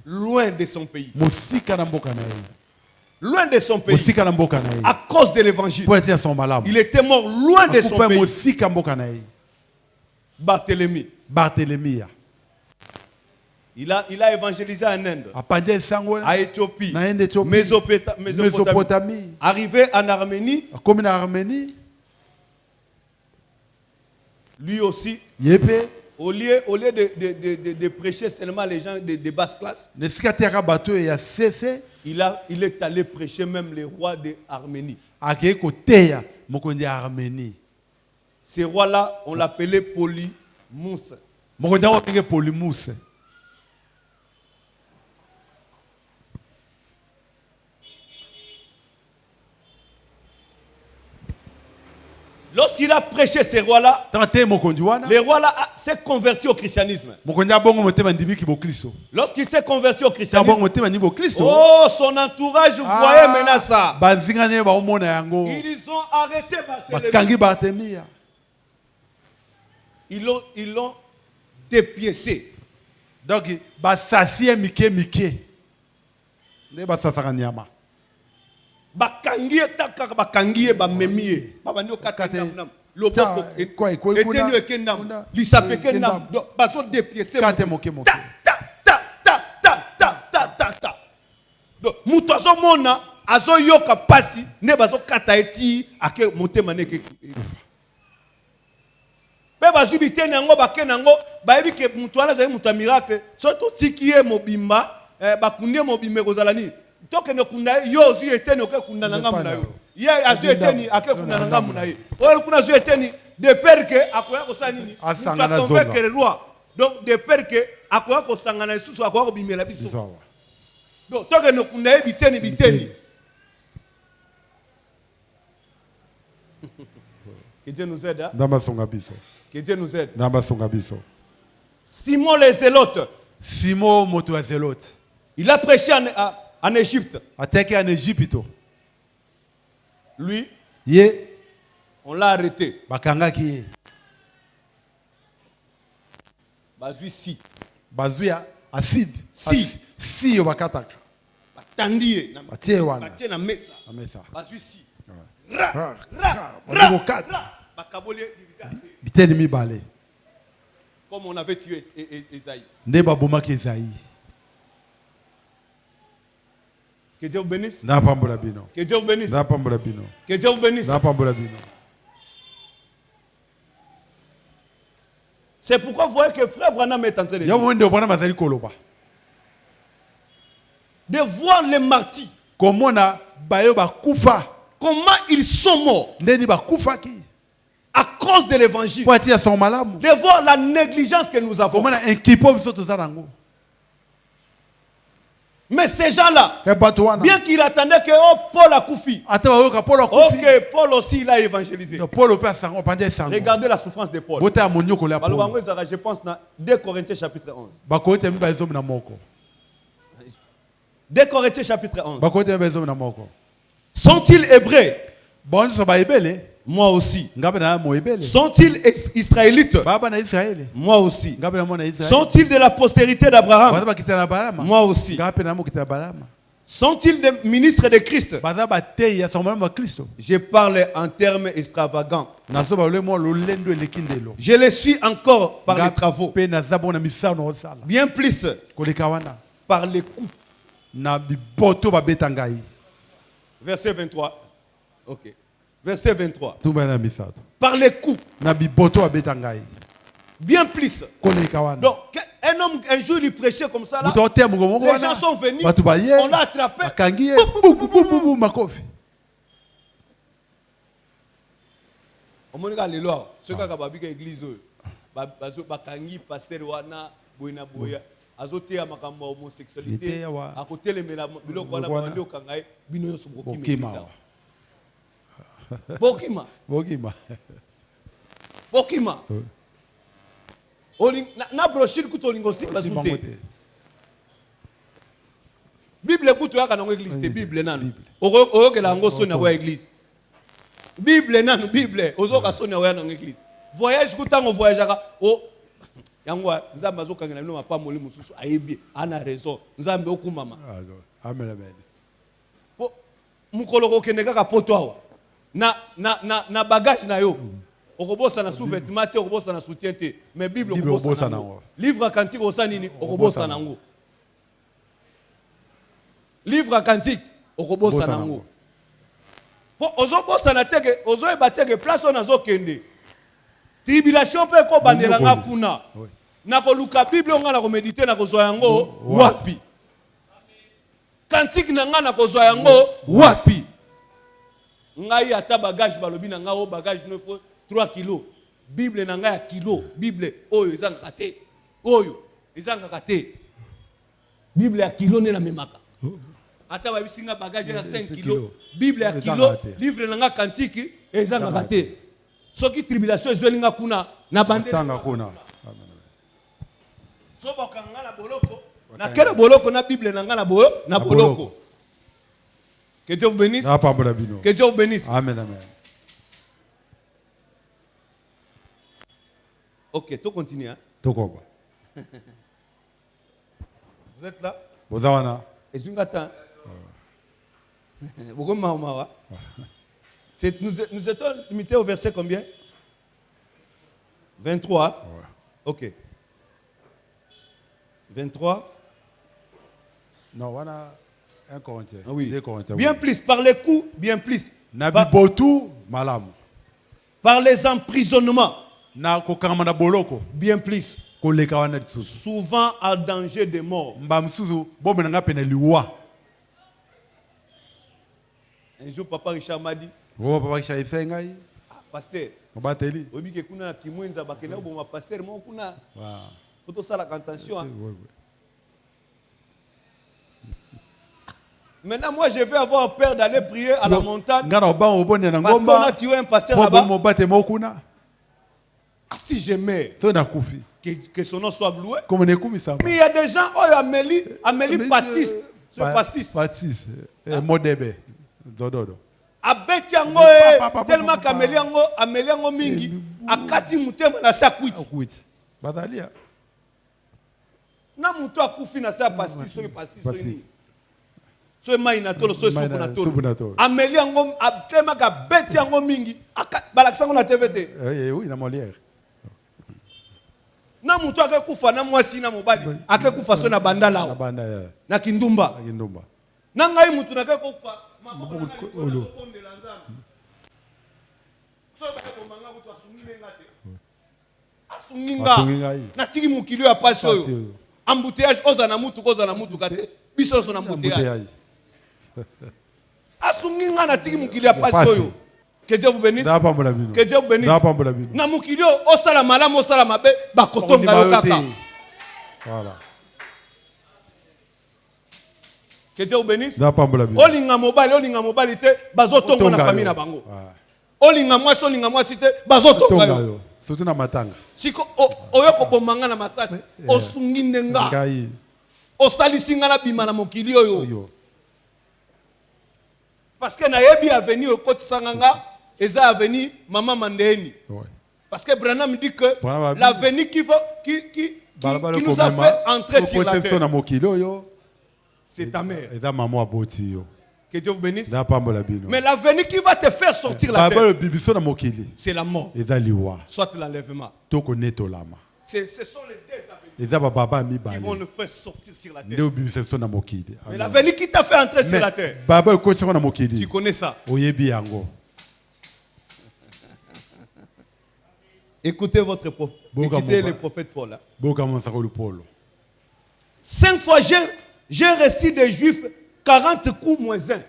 Loin de son pays. Loin de son pays. À cause de l'évangile. Il était mort loin de son pays. Barthélemy. Il a évangélisé en Inde, à Éthiopie, Mésopotamie. Arrivé en Arménie, lui aussi, au lieu de prêcher seulement les gens de basse classe, il est allé prêcher même les rois d'Arménie. Ces rois-là, on l'appelait Polymousse. Lorsqu'il a prêché ces rois-là, les rois-là s'est converti au christianisme. Lorsqu'il s'est converti au christianisme, oh, son entourage voyait maintenant ça. Ils ont arrêté Barthélemy. Ils l'ont dépiécé.
Donc,
bakangie taka bakangie ba memie babanyo kata loboko etenu ekendam lisape kendam baso dépiécer ta donc muto azomona azoyoka pasi ne bazo kata eti ake motema neke Pe bazu biteni yango bakenango bayebi ke mutu wana za mutu miracle surtout tikiye mobimba bakunde mobimbe kozala ni toke ne kunda yo zu eteni oke kunda nanga muna yo ye azu eteni ake kunda nanga muna ye o kuna zu eteni de père que akoya kosala nini
asangana
zonga convaincre roi donc de père que akoya kosangana susu akoya kobimela biso donc toke ne kunda ye biteni que Dieu nous aide. Que Dieu nous aide. Simon les Zélotes.
Simon moto Zélote.
Il a prêché en Égypte.
Attaqué en Égypte.
Lui,
on
l'a arrêté.
Bakanga ki.
Bazui si.
Bazuya acide. Si obakataka.
Batandie.
Batie wana.
Batie na mesa.
Na mesa.
Bazui si.
Biteni mibale.
Comme on avait tué Esaïe.
Ne babomaki Esaïe.
Que Dieu vous bénisse.
Que
Dieu vous bénisse. Que Dieu vous bénisse. C'est pourquoi vous voyez que frère Branham est en train de dire. De voir les martyrs.
Comment
ils sont morts à cause de l'évangile. De voir la négligence que nous avons. Mais ces gens-là, bien qu'ils attendaient que Paul a koufi, ok, Paul aussi il a évangélisé. Regardez la souffrance de Paul. Je pense dans 2 Corinthiens chapitre 11. 2 Corinthiens chapitre 11. Sont-ils hébreux? Moi aussi. Sont-ils israélites? Moi aussi. Sont-ils de la postérité d'Abraham? Moi aussi. Sont-ils des ministres de Christ? Je parle en termes extravagants. Je les suis encore par les travaux. Bien plus par les coups. Verset 23. Ok. Verset 23. Par les coups. Bien plus. Donc, un homme, un jour, il prêchait comme ça. Là, les gens sont venus. On l'a attrapé. On m'a dit, ce qui est l'église, bakangi pasteur wana boina boya azote amakambo homosexualité à côté les biloko wana bandi okangai bino yoso bokima bokima na brochure kuto lingosi basute Bible kuto yaka na église te Bible nanu oyokela ngo soni na église Bible nanu Bible ozoka soni na église voyage kutango voyagaka o yango nzambe azokangela bino mapa moli mususu ayebi ana raison nzambe okumama
amen amen
po mukolo kokende kaka poto awa na bagage na yo okobosa na sous-vêtement te okobosa na soutien te mais Bible okobosa nango livre cantique osanini okobosa nango livre cantique okobosa nango po ozobosa na teke ozoyeba teke place on azokende tribulation pe ko bandela nga kuna na ko luka Bible nga na ko méditer na ko zo yango wapi cantique na nga na ko zo yango wapi ngai ata bagage balobi na nga o bagage 3 kilos Bible na nga ya kilo Bible oyo ezanga te oyo ezanga te Bible ya kilo ne na memaka ata ba bisinga bagage ya 5 kilos Bible ya kilo livre na nga cantique ezanga te soki tribulation ezolinga kuna na bande
tanga kuna
so bakanga na boloko na kera boloko na Bible na nga na boloko. Que Dieu vous bénisse. Que Dieu vous bénisse.
Amen amen.
Ok, tout continue. Hein?
Vous
êtes là?
Vous êtes là?
Est-ce que nous étions limités au verset combien? 23. Ouais. Ok. 23.
Non, voilà. Un Corinthien.
Oui.
Corinthien,
bien oui. Plus, par les coups, bien plus.
Nabi Botu, malam.
Par les emprisonnements. Bien plus. Souvent à danger de mort. Un jour, papa Richard m'a dit, pasteur, maintenant, moi, je vais avoir peur d'aller prier à la montagne parce qu'on a tué un pasteur là-bas. Ah, si je meurs, que son nom soit loué. Mais il y a des gens, Amélie Baptiste, ce pastis.
Modebe.
Abeti yango tellement qu'Amélie yango mingi akati mutema na sakwiti.
Badalia.
Na muto akufi na sa pastis so pastis so ni. So mai na tolo so supu na tolo. Amélie yango tellement qu'abeti yango mingi balakisa ngo na TVT.
Oui, na Molière.
Na muto akakufa na mwasi na mobali akakufa so na bandala. Na kindumba. Na ngai mutu na akakufa natiki mukili ya pasi oyo embouteillage oza na mutu kate biso so na embouteillage asunginga natiki mukili ya pasi oyo. Que Dieu vous bénisse. Que Dieu vous bénisse. Na mukili osala malamu osala mabe bakotonga yo kaka.
Voilà.
Que Dieu vous bénisse. Olinga mobali te bazotonga na famille na bango. Olinga mwasi te bazotonga yo.
Surtout na matanga.
Siko oyoko bomanga na masasi osungi nenga. Osalisinga na bima na mokili oyo. Parce que na yebi avenir okotisanga eza avenir maman Mandeni. Parce que Branham dit que l'avenir qui nous a fait entrer sur la terre. C'est ta mère. Que Dieu vous bénisse. Mais l'avenir qui va te faire sortir la terre, c'est la mort. Soit l'enlèvement. Ce sont les deux avenirs qui vont le faire sortir sur la terre. Mais l'avenir qui t'a fait entrer sur la terre, tu connais ça. Écoutez écoutez le prophète Paul. 5 fois j'ai reçu des Juifs 40 coups moins 1.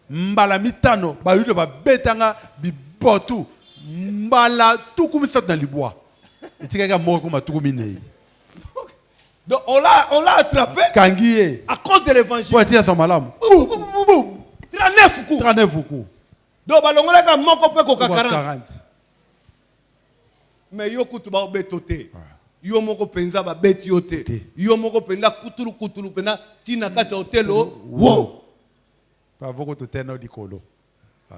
Mbala mitano bayuto ba betanga bibotu mbala tukumisatu na libwa etikaka moko matuku minei.
Donc on l'a attrapé
kangiye
à cause de l'évangile.
Pour tirer son malamu
39 coups. Donc balongola ka moko pe ko 40. Mais yoku tu ba betote. Yo moko penza ba beti yote. Yo moko penza kutulu pena tina kati hotelo. Wow.
Pas beaucoup de tenor dikolo.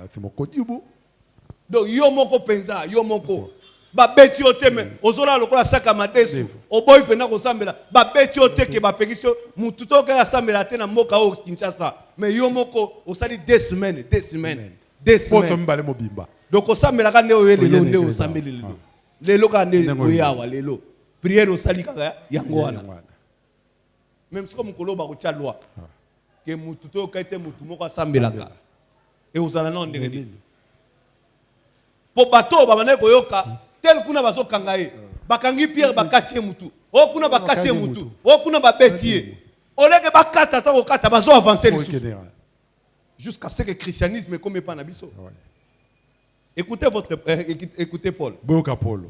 C'est mon kodibu.
Donc yo moko penza, yo moko ba beti yote me ozola lokola saka madesu. Oboy pena ko sambela ba beti yote ke ba pekisio mututo ka sambela te na mboka o Kinshasa. Mais yo moko osali 2 semaines. Poto
mbale mobimba.
Donc osambela ka ne oyele nde osambeli lelo. Lelo ka ne oyawa lelo. Prière au sali kaka yango wana. Même si comme koloba ko tia loi que mutu to ka ete mutu moko asambelaka et ozala na ndenge po bato ba bana ko yoka tel kuna baso kangaye bakangi Pierre bakatie mutu o kuna bakatie mutu o kuna babetie oleke bakata to kata bazo avancer jusqu'à ce que le christianisme comme pas na biso. Écoutez Paul.
Boka Paulo.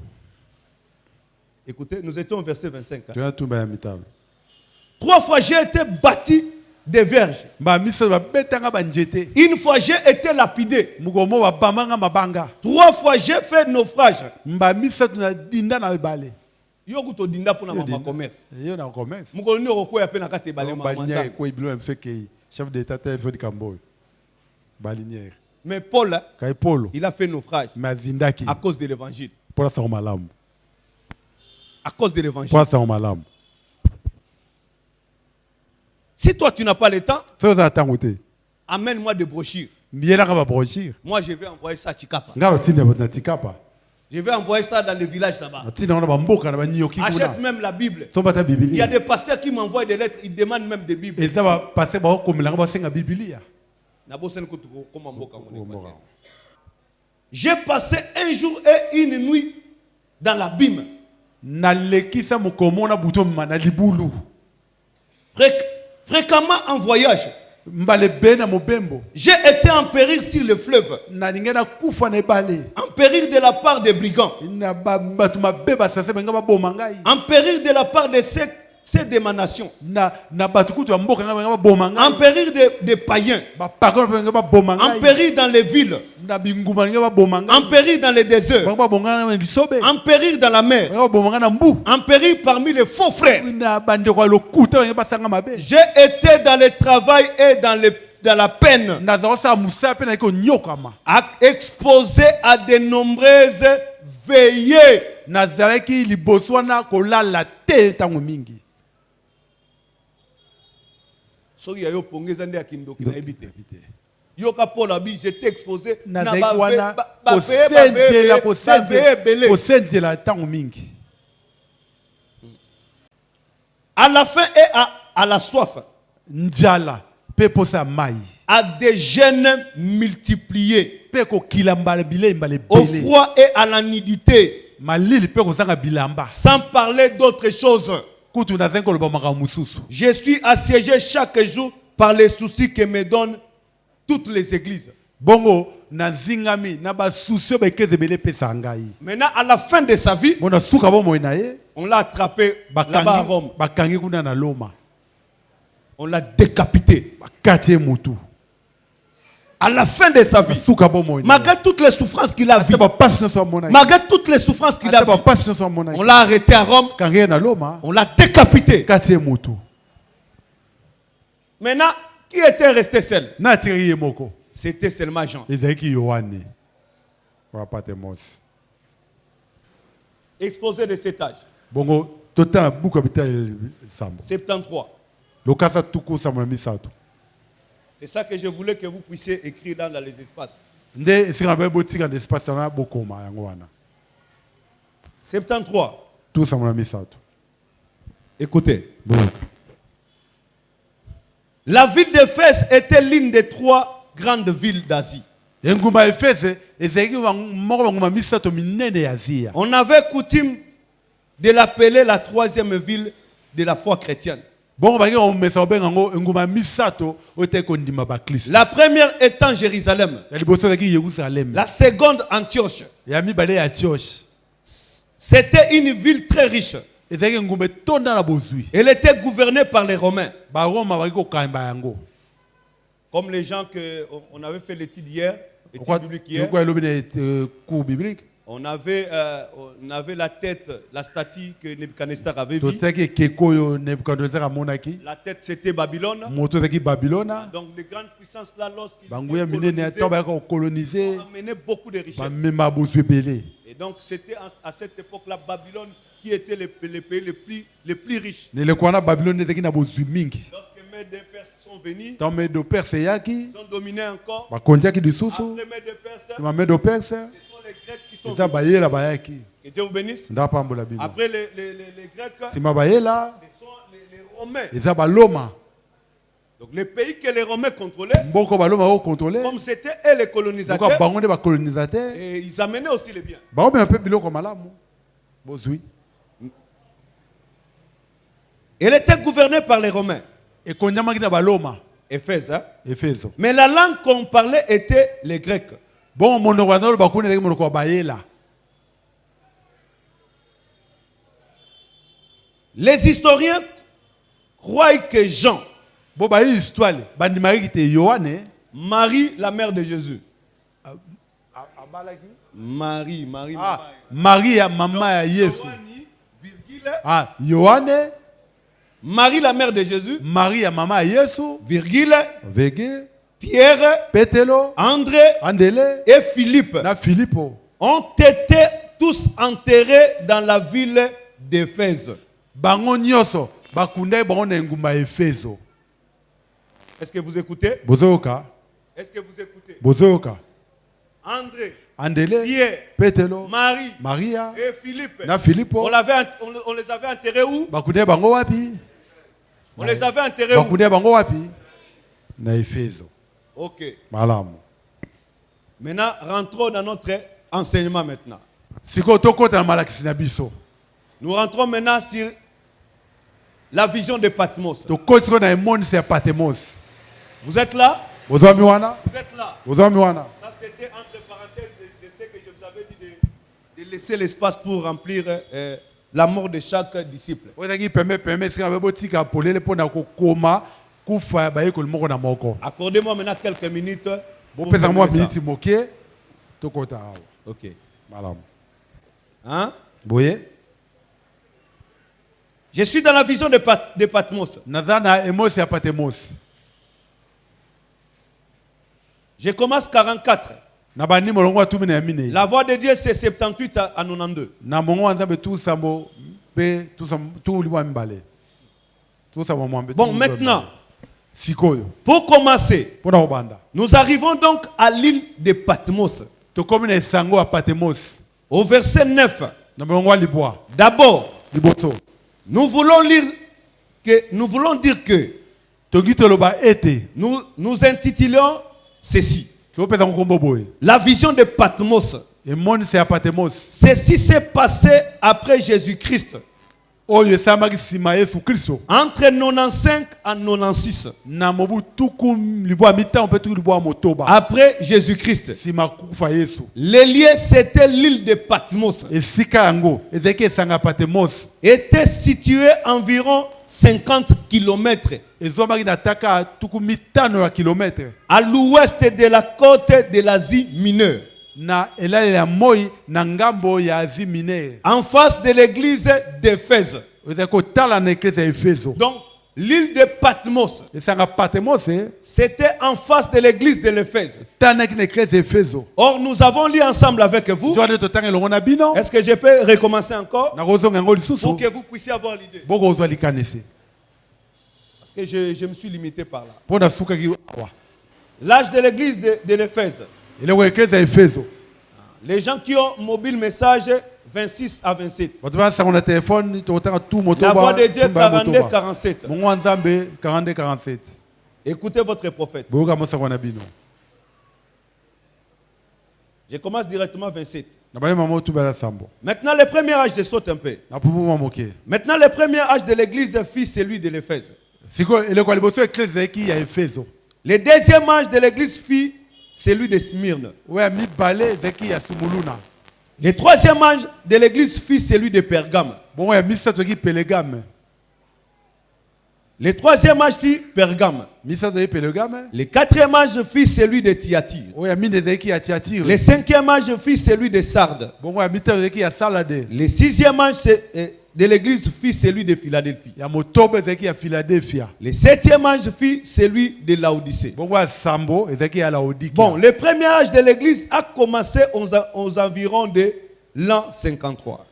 Écoutez, nous étions au verset 25.
3
fois j'ai été bâti des verges. Une fois j'ai été lapidé. 3 fois j'ai fait naufrage. Yo kuto dinda pour na commerce.
Yo na commerce.
Mukolo ni oko ya pe na kati balé
balinière ko ibilo mfeke chef d'état fait de Camboy. Balinière.
Mais Paul, il a fait naufrage à cause de l'évangile. À cause de l'évangile. Si toi tu n'as pas le temps, amène-moi des brochures. Moi je vais envoyer ça à Chikapa. Je vais envoyer ça dans les villages là-bas. Achète même la Bible. Il y a des pasteurs qui m'envoient des lettres, ils demandent même des Bibles. J'ai passé un jour et une nuit dans l'abîme. Fréquemment en voyage, j'ai été en péril sur le fleuve, en péril de la part des brigands, en péril de la part de cette émanation, en péril des païens, en péril dans les villes, en péril dans les déserts, en péril dans la mer, en péril parmi les faux frères. J'ai été dans le travail et dans la peine, exposé à de nombreuses veillées. Yoka Paul Abi, j'étais exposé à la faim et à la soif, à des jeûnes multipliés, au froid et à la nudité, sans parler d'autre chose. Je suis assiégé chaque jour par les soucis que me donnent toutes les églises. Maintenant, à la fin de sa vie, on l'a attrapé là-bas à Rome. On l'a décapité. À la fin de sa vie, malgré toutes les souffrances qu'il a vues, malgré toutes les souffrances qu'il a vues, on l'a arrêté à Rome, on l'a décapité. Maintenant, qui était resté seul? C'était seulement Jean. Exposé de cet âge. 73. C'est ça que je voulais que vous puissiez écrire dans les espaces. 73. Écoutez. La ville d'Éphèse était l'une des 3 grandes villes d'Asie. On avait coutume de l'appeler la 3e ville de la foi chrétienne. La première étant Jérusalem. La seconde Antioche. C'était une ville très riche. Elle était gouvernée par les Romains. Comme les gens qu'on avait fait l'étude hier, on avait la tête, la statue que Nebuchadnezzar avait vue. La tête c'était Babylone. Donc les grandes puissances là, lorsqu'ils colonisaient, ont amené beaucoup de richesses. Et donc c'était à cette époque-là Babylone qui était le pays le plus riche. Lorsque mes deux Perses sont venus, ils ont dominé encore. Après mes deux Perses, ce sont les Grecs qui sont venus. Que Dieu vous bénisse. Après les Grecs, ce sont les Romains. Donc les pays que les Romains contrôlaient, comme c'était eux les colonisateurs, et ils amenaient aussi les biens. Elle était gouvernée par les Romains. Éphèse, hein? Mais la langue qu'on parlait était les Grecs. Les historiens croient que Jean, Marie, la mère de Jésus. Marie, maman Jésus. Yohane. Marie, la mère de Jésus.
Marie, maman Jésus.
Virgile. Pierre.
Pételo.
André. Et Philippe. Ont été tous enterrés dans la ville d'Éphèse. Est-ce que vous écoutez? Est-ce que vous écoutez? André, Pierre,
Pételo,
Marie,
Maria
et Philippe. On les avait enterrés où? On les avait enterrés où? Ok. Maintenant, rentrons dans notre enseignement maintenant. Nous rentrons maintenant sur la vision de Patmos. Vous êtes là? Vous êtes là? Ça c'était entre parenthèses de ce que je vous avais dit de laisser l'espace pour remplir la mort de chaque disciple. Accordez-moi maintenant quelques minutes. Ok. Hein? Je suis dans la vision de Patmos. Je commence 44. La voix de Dieu c'est 78 à 92. Bon, maintenant, pour commencer, nous arrivons donc à l'île de Patmos. Au verset 9. D'abord, nous voulons dire que nous intitulons ceci. La vision de Patmos. Ceci s'est passé après Jésus-Christ. Entre 95 et 96. Après Jésus-Christ. Les lieux, c'était l'île de Patmos. Était situé environ 50 km à l'ouest de la côte de l'Asie mineure. En face de l'église d'Éphèse. Donc, l'île de Patmos, c'était en face de l'église de l'Éphèse. Or, nous avons lu ensemble avec vous. Est-ce que je peux recommencer encore pour que vous puissiez avoir l'idée? Parce que je me suis limité par là. L'âge de l'église de l'Éphèse. Les gens qui ont mobile message 26 à 27. La voix de Dieu 42-47. Écoutez votre prophète. Je commence directement 27. Maintenant le premier âge, je saute un peu. Maintenant le premier âge de l'église fut celui de l'Éphèse. Le deuxième âge de l'église fut celui de Smyrne. Le troisième âge de l'église fut celui de Pergame. Le troisième âge fut Pergame. Le quatrième âge fut celui de Thyatire. Le cinquième âge fut celui de Sardes. Le sixième âge de l'église fut celui de Philadelphie. Le septième âge fut celui de Laodicée. Bon, le premier âge de l'église a commencé aux environs de l'an 53.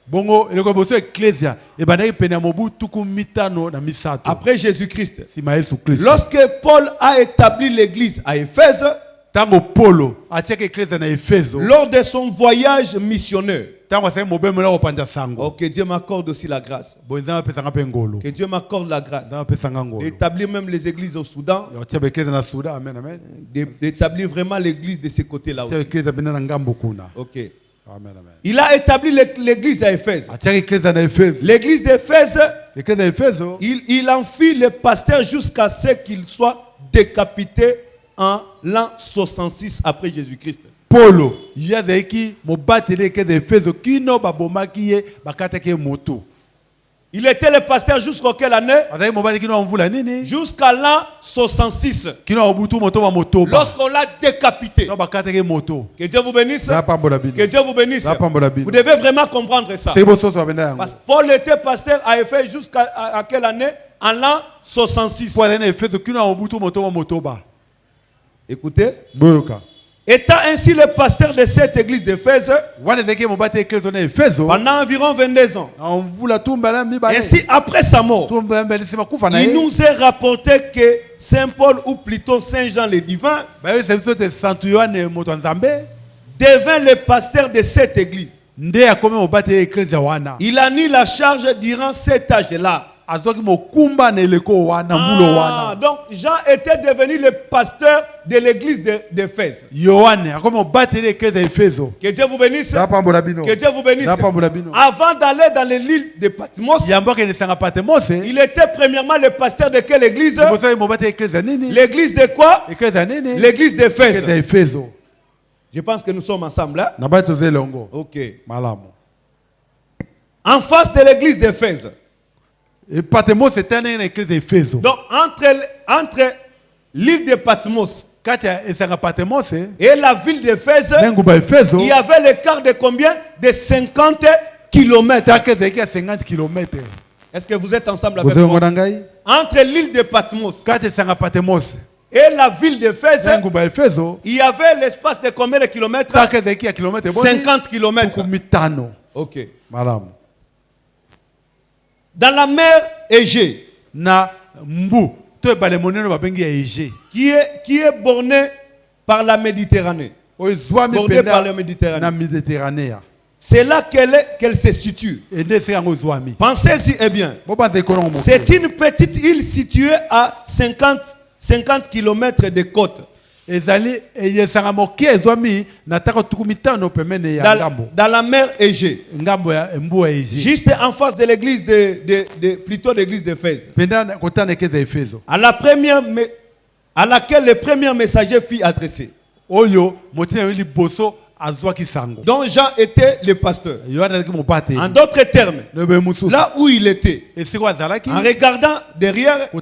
Après Jésus-Christ. Lorsque Paul a établi l'église à Éphèse, lors de son voyage missionnaire, que Dieu m'accorde aussi la grâce. Que Dieu m'accorde la grâce d'établir même les églises au Soudan, d'établir vraiment l'église de ce côté-là aussi. Ok. Amen, amen. Il a établi l'église à Éphèse. L'église d'Éphèse, il en fit le pasteur jusqu'à ce qu'il soit décapité en l'an 66 après Jésus-Christ. Polo, il y a des qui m'ont battu d'Éphèse qui n'ont pas bombardier, bakatake moto. Il était le pasteur jusqu'à quelle année? Jusqu'à l'an 66. Lorsqu'on l'a décapité. Que Dieu vous bénisse. Que Dieu vous bénisse. Vous devez vraiment comprendre ça. Parce que Paul était pasteur à Éphèse jusqu'à quelle année? En l'an 66. Écoutez. Étant ainsi le pasteur de cette église d'Éphèse pendant environ 22 ans. Ainsi, après sa mort, il nous est rapporté que Saint Paul, ou plutôt Saint Jean le divin, devint le pasteur de cette église. Il a mis la charge durant cet âge-là. donc Jean était devenu le pasteur de l'église d'Éphèse. Que Dieu vous bénisse. Que Dieu vous bénisse. Avant d'aller dans l'île de Patmos, il était premièrement le pasteur de quelle église? L'église de quoi? L'église d'Éphèse. Je pense que nous sommes ensemble là. Ok. En face de l'église d'Éphèse. Donc entre l'île de Patmos et la ville d'Éphèse, il y avait l'écart de combien? De 50 kilomètres. Est-ce que vous êtes ensemble avec moi? Entre l'île de Patmos et la ville d'Éphèse, il y avait l'espace de combien de kilomètres? 50 kilomètres. Ok. Dans la mer Égée, qui est bornée par la Méditerranée. Bordée par la Méditerranée. C'est là qu'elle se situe. Pensez-y bien. C'est une petite île située à 50 km de côte. Dans la mer Égée. Juste en face de l'église plutôt l'église d'Éphèse. À laquelle le premier messager fut adressé. Donc Jean était le pasteur. En d'autres termes, là où il était, en regardant derrière, à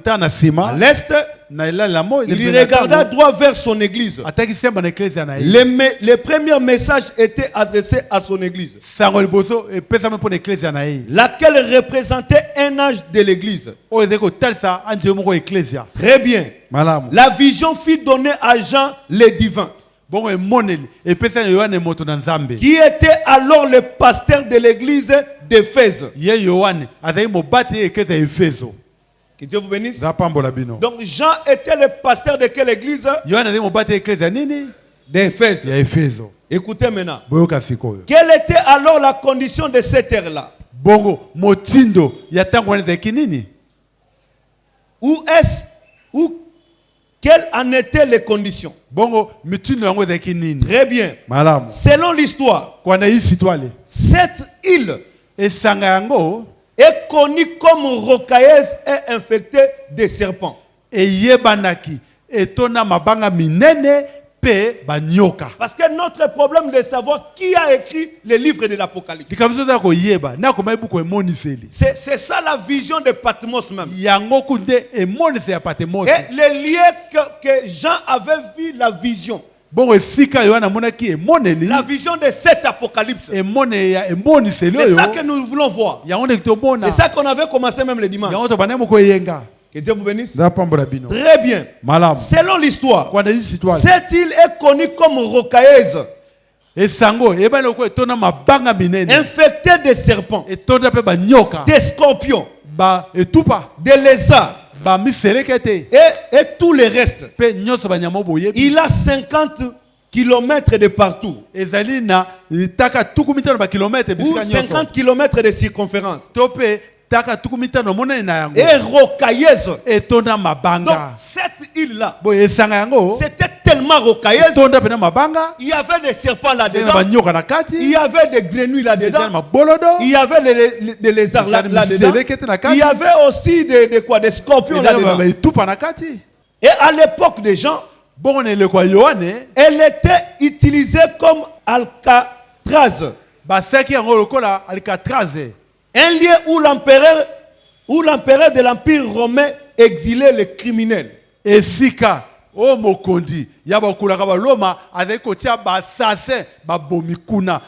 l'est, il regarda droit vers son église. Le premier message était adressé à son église, laquelle représentait un âge de l'église. Très bien. La vision fut donnée à Jean le divin, qui était alors le pasteur de l'église d'Éphèse. Que Dieu vous bénisse. Donc Jean était le pasteur de quelle église? D'Éphèse. Écoutez maintenant. Quelle était alors la condition de cette ère-là? Quelles en étaient les conditions? Très bien. Selon l'histoire, cette île est connue comme rocailleuse et infectée de serpents. Parce que notre problème de savoir qui a écrit les livres de l'Apocalypse. C'est ça la vision de Patmos même. Et le lien que Jean avait vu la vision. La vision de cet apocalypse. C'est ça que nous voulons voir. C'est ça qu'on avait commencé même le dimanche. Que Dieu vous bénisse. Très bien. Selon l'histoire, cette île est connue comme rocailleuse, infectée de serpents, de scorpions, de lézards et tout le reste. Il a 50 kilomètres de partout, ou 50 kilomètres de circonférence, et rocailleuse. Donc cette île-là, c'était tellement rocailleuse. Il y avait des serpents là-dedans, il y avait des grenouilles là-dedans, il y avait des lézards là-dedans, il y avait aussi des scorpions là-dedans. Et à l'époque des gens, elle était utilisée comme Alcatraz. Un lieu où l'empereur de l'Empire romain exilait les criminels.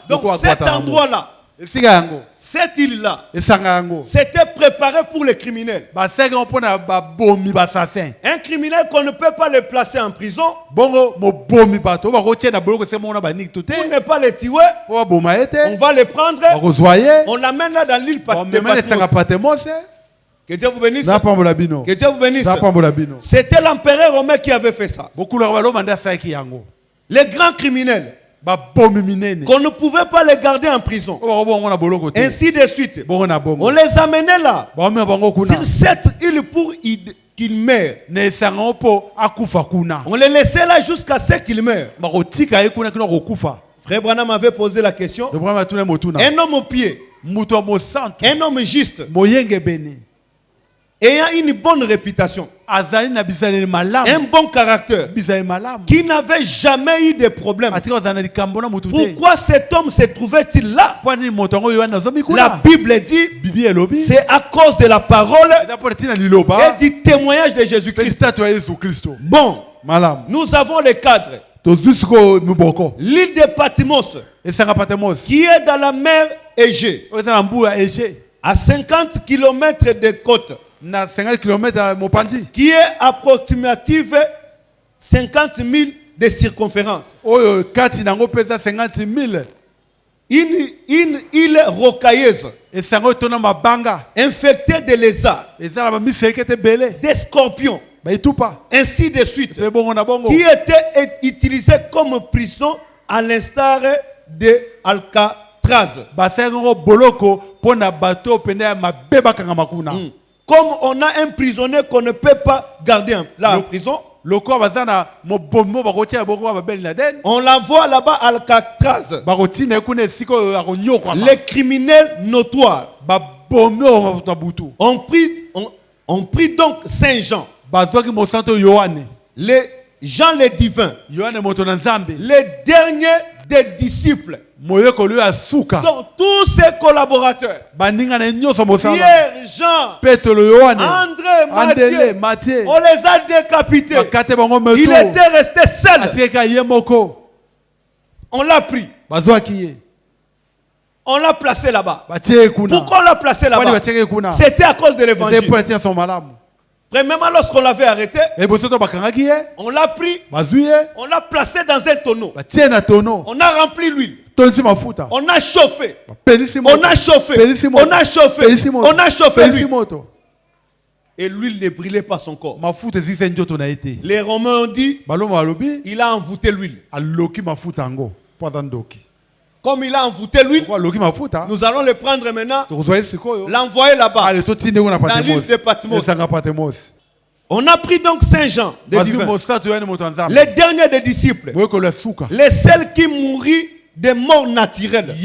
Donc cet endroit-là, cette île-là, c'était préparé pour les criminels. Un criminel qu'on ne peut pas le placer en prison, pour ne pas le tuer, on va le prendre, on l'amène là dans l'île de Patmos. Que Dieu vous bénisse. Que Dieu vous bénisse. C'était l'empereur romain qui avait fait ça. Les grands criminels qu'on ne pouvait pas les garder en prison. Ainsi de suite. On les amenait là, sur cette île pour qu'ils meurent. On les laissait là jusqu'à ce qu'ils meurent. Frère Branham avait posé la question. Un homme au pied, un homme juste, ayant une bonne réputation, un bon caractère, qui n'avait jamais eu de problème. Pourquoi cet homme se trouvait-il là? La Bible dit, c'est à cause de la parole et du témoignage de Jésus-Christ. Bon, nous avons les cadres. L'île de Patmos, qui est dans la mer Égée, à 50 km de côte, qui est approximative 50 000 de circonférence. Une île rocailleuse, infectée de lézards, des scorpions, ainsi de suite, qui était utilisé comme prison à l'instar de Alcatraz. Comme on a un prisonnier qu'on ne peut pas garder là en prison, on l'envoie là-bas à Alcatraz. Les criminels notoires ont pris donc Saint Jean, les Jean les divins, les derniers des disciples. Donc tous ses collaborateurs, Pierre, Jean, André, Matthieu, on les a décapités. Il était resté seul. On l'a pris. On l'a placé là-bas. Pourquoi on l'a placé là-bas? C'était à cause de l'évangile. Premièrement, lorsqu'on l'avait arrêté, on l'a pris, on l'a placé dans un tonneau. On a rempli l'huile. On a chauffé. On a chauffé. On a chauffé. On a chauffé l'huile. Et l'huile ne brûlait pas son corps. Les Romains ont dit, il a envoûté l'huile. Comme il a envoûté l'huile, nous allons le prendre maintenant, l'envoyer là-bas, dans l'île de Patmos. On a pris donc Saint Jean, les derniers des disciples, les seuls qui mourent de mort naturelle.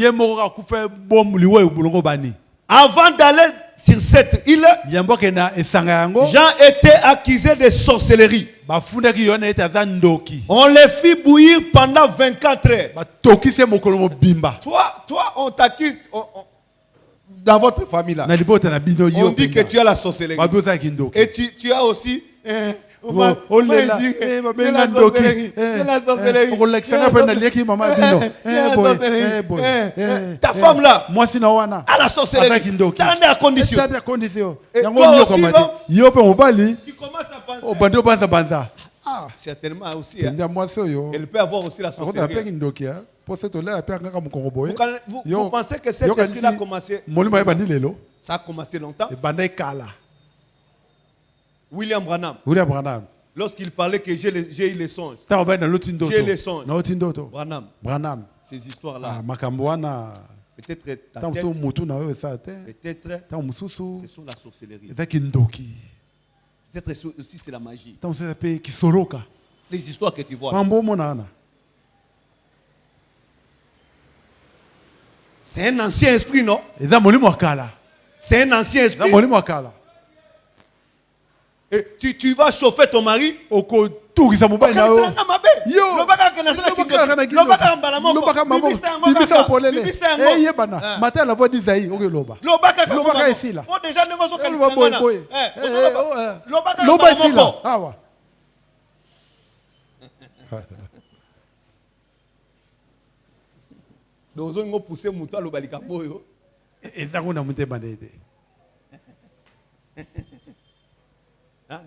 Avant d'aller sur cette île, Jean était accusé de sorcellerie. On les fit bouillir pendant 24 heures. Toi, on t'accuse dans votre famille là. On dit que tu as la sorcellerie. Et tu as aussi ta femme là à la sorcellerie. Tu as des conditions. Et toi aussi, tu commences à penser. Certainement aussi. Elle peut avoir aussi la sorcellerie. Vous pensez que cet esprit a commencé? Ça a commencé longtemps. William Branham. Lorsqu'il parlait que j'ai eu les songes. J'ai les songes. Branham. Ces histoires-là. Peut-être ta tête. Peut-être ce sont la sorcellerie. Peut-être aussi c'est la magie. Les histoires que tu vois. C'est un ancien esprit, non? C'est un ancien esprit. Et tu vas chauffer ton mari.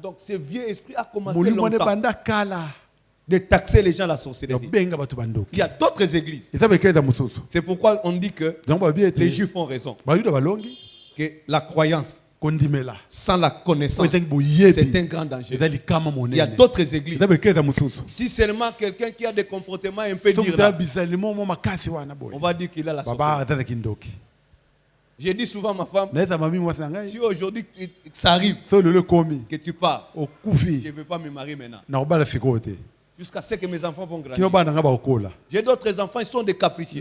Donc ce vieux esprit a commencé longtemps de taxer les gens à la sorcellerie. Il y a d'autres églises. C'est pourquoi on dit que les Juifs ont raison. Que la croyance sans la connaissance, c'est un grand danger. Il y a d'autres églises. Si seulement quelqu'un qui a des comportements un peu durs, on va dire qu'il a la sorcellerie. J'ai dit souvent à ma femme, si aujourd'hui ça arrive que tu pars, je ne veux pas me marier maintenant. Jusqu'à ce que mes enfants vont grandir. J'ai d'autres enfants, ils sont des capricieux.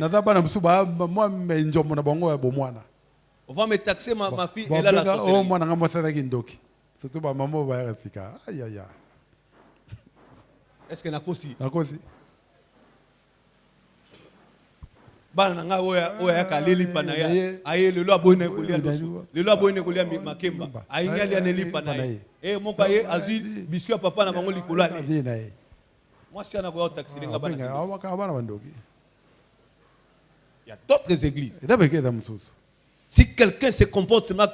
On va me taxer ma fille, elle a la sorcellerie. Est-ce que nakosi? Bana nga oya ka leli panaya aye lelo abone kolia dosu lelo abone kolia makemba ayingali aneli panaya moko aye azui biscuit papa na bango likolo ale moi si ana ko taxi nga bana. Il y a d'autres églises. Si quelqu'un se comporte non,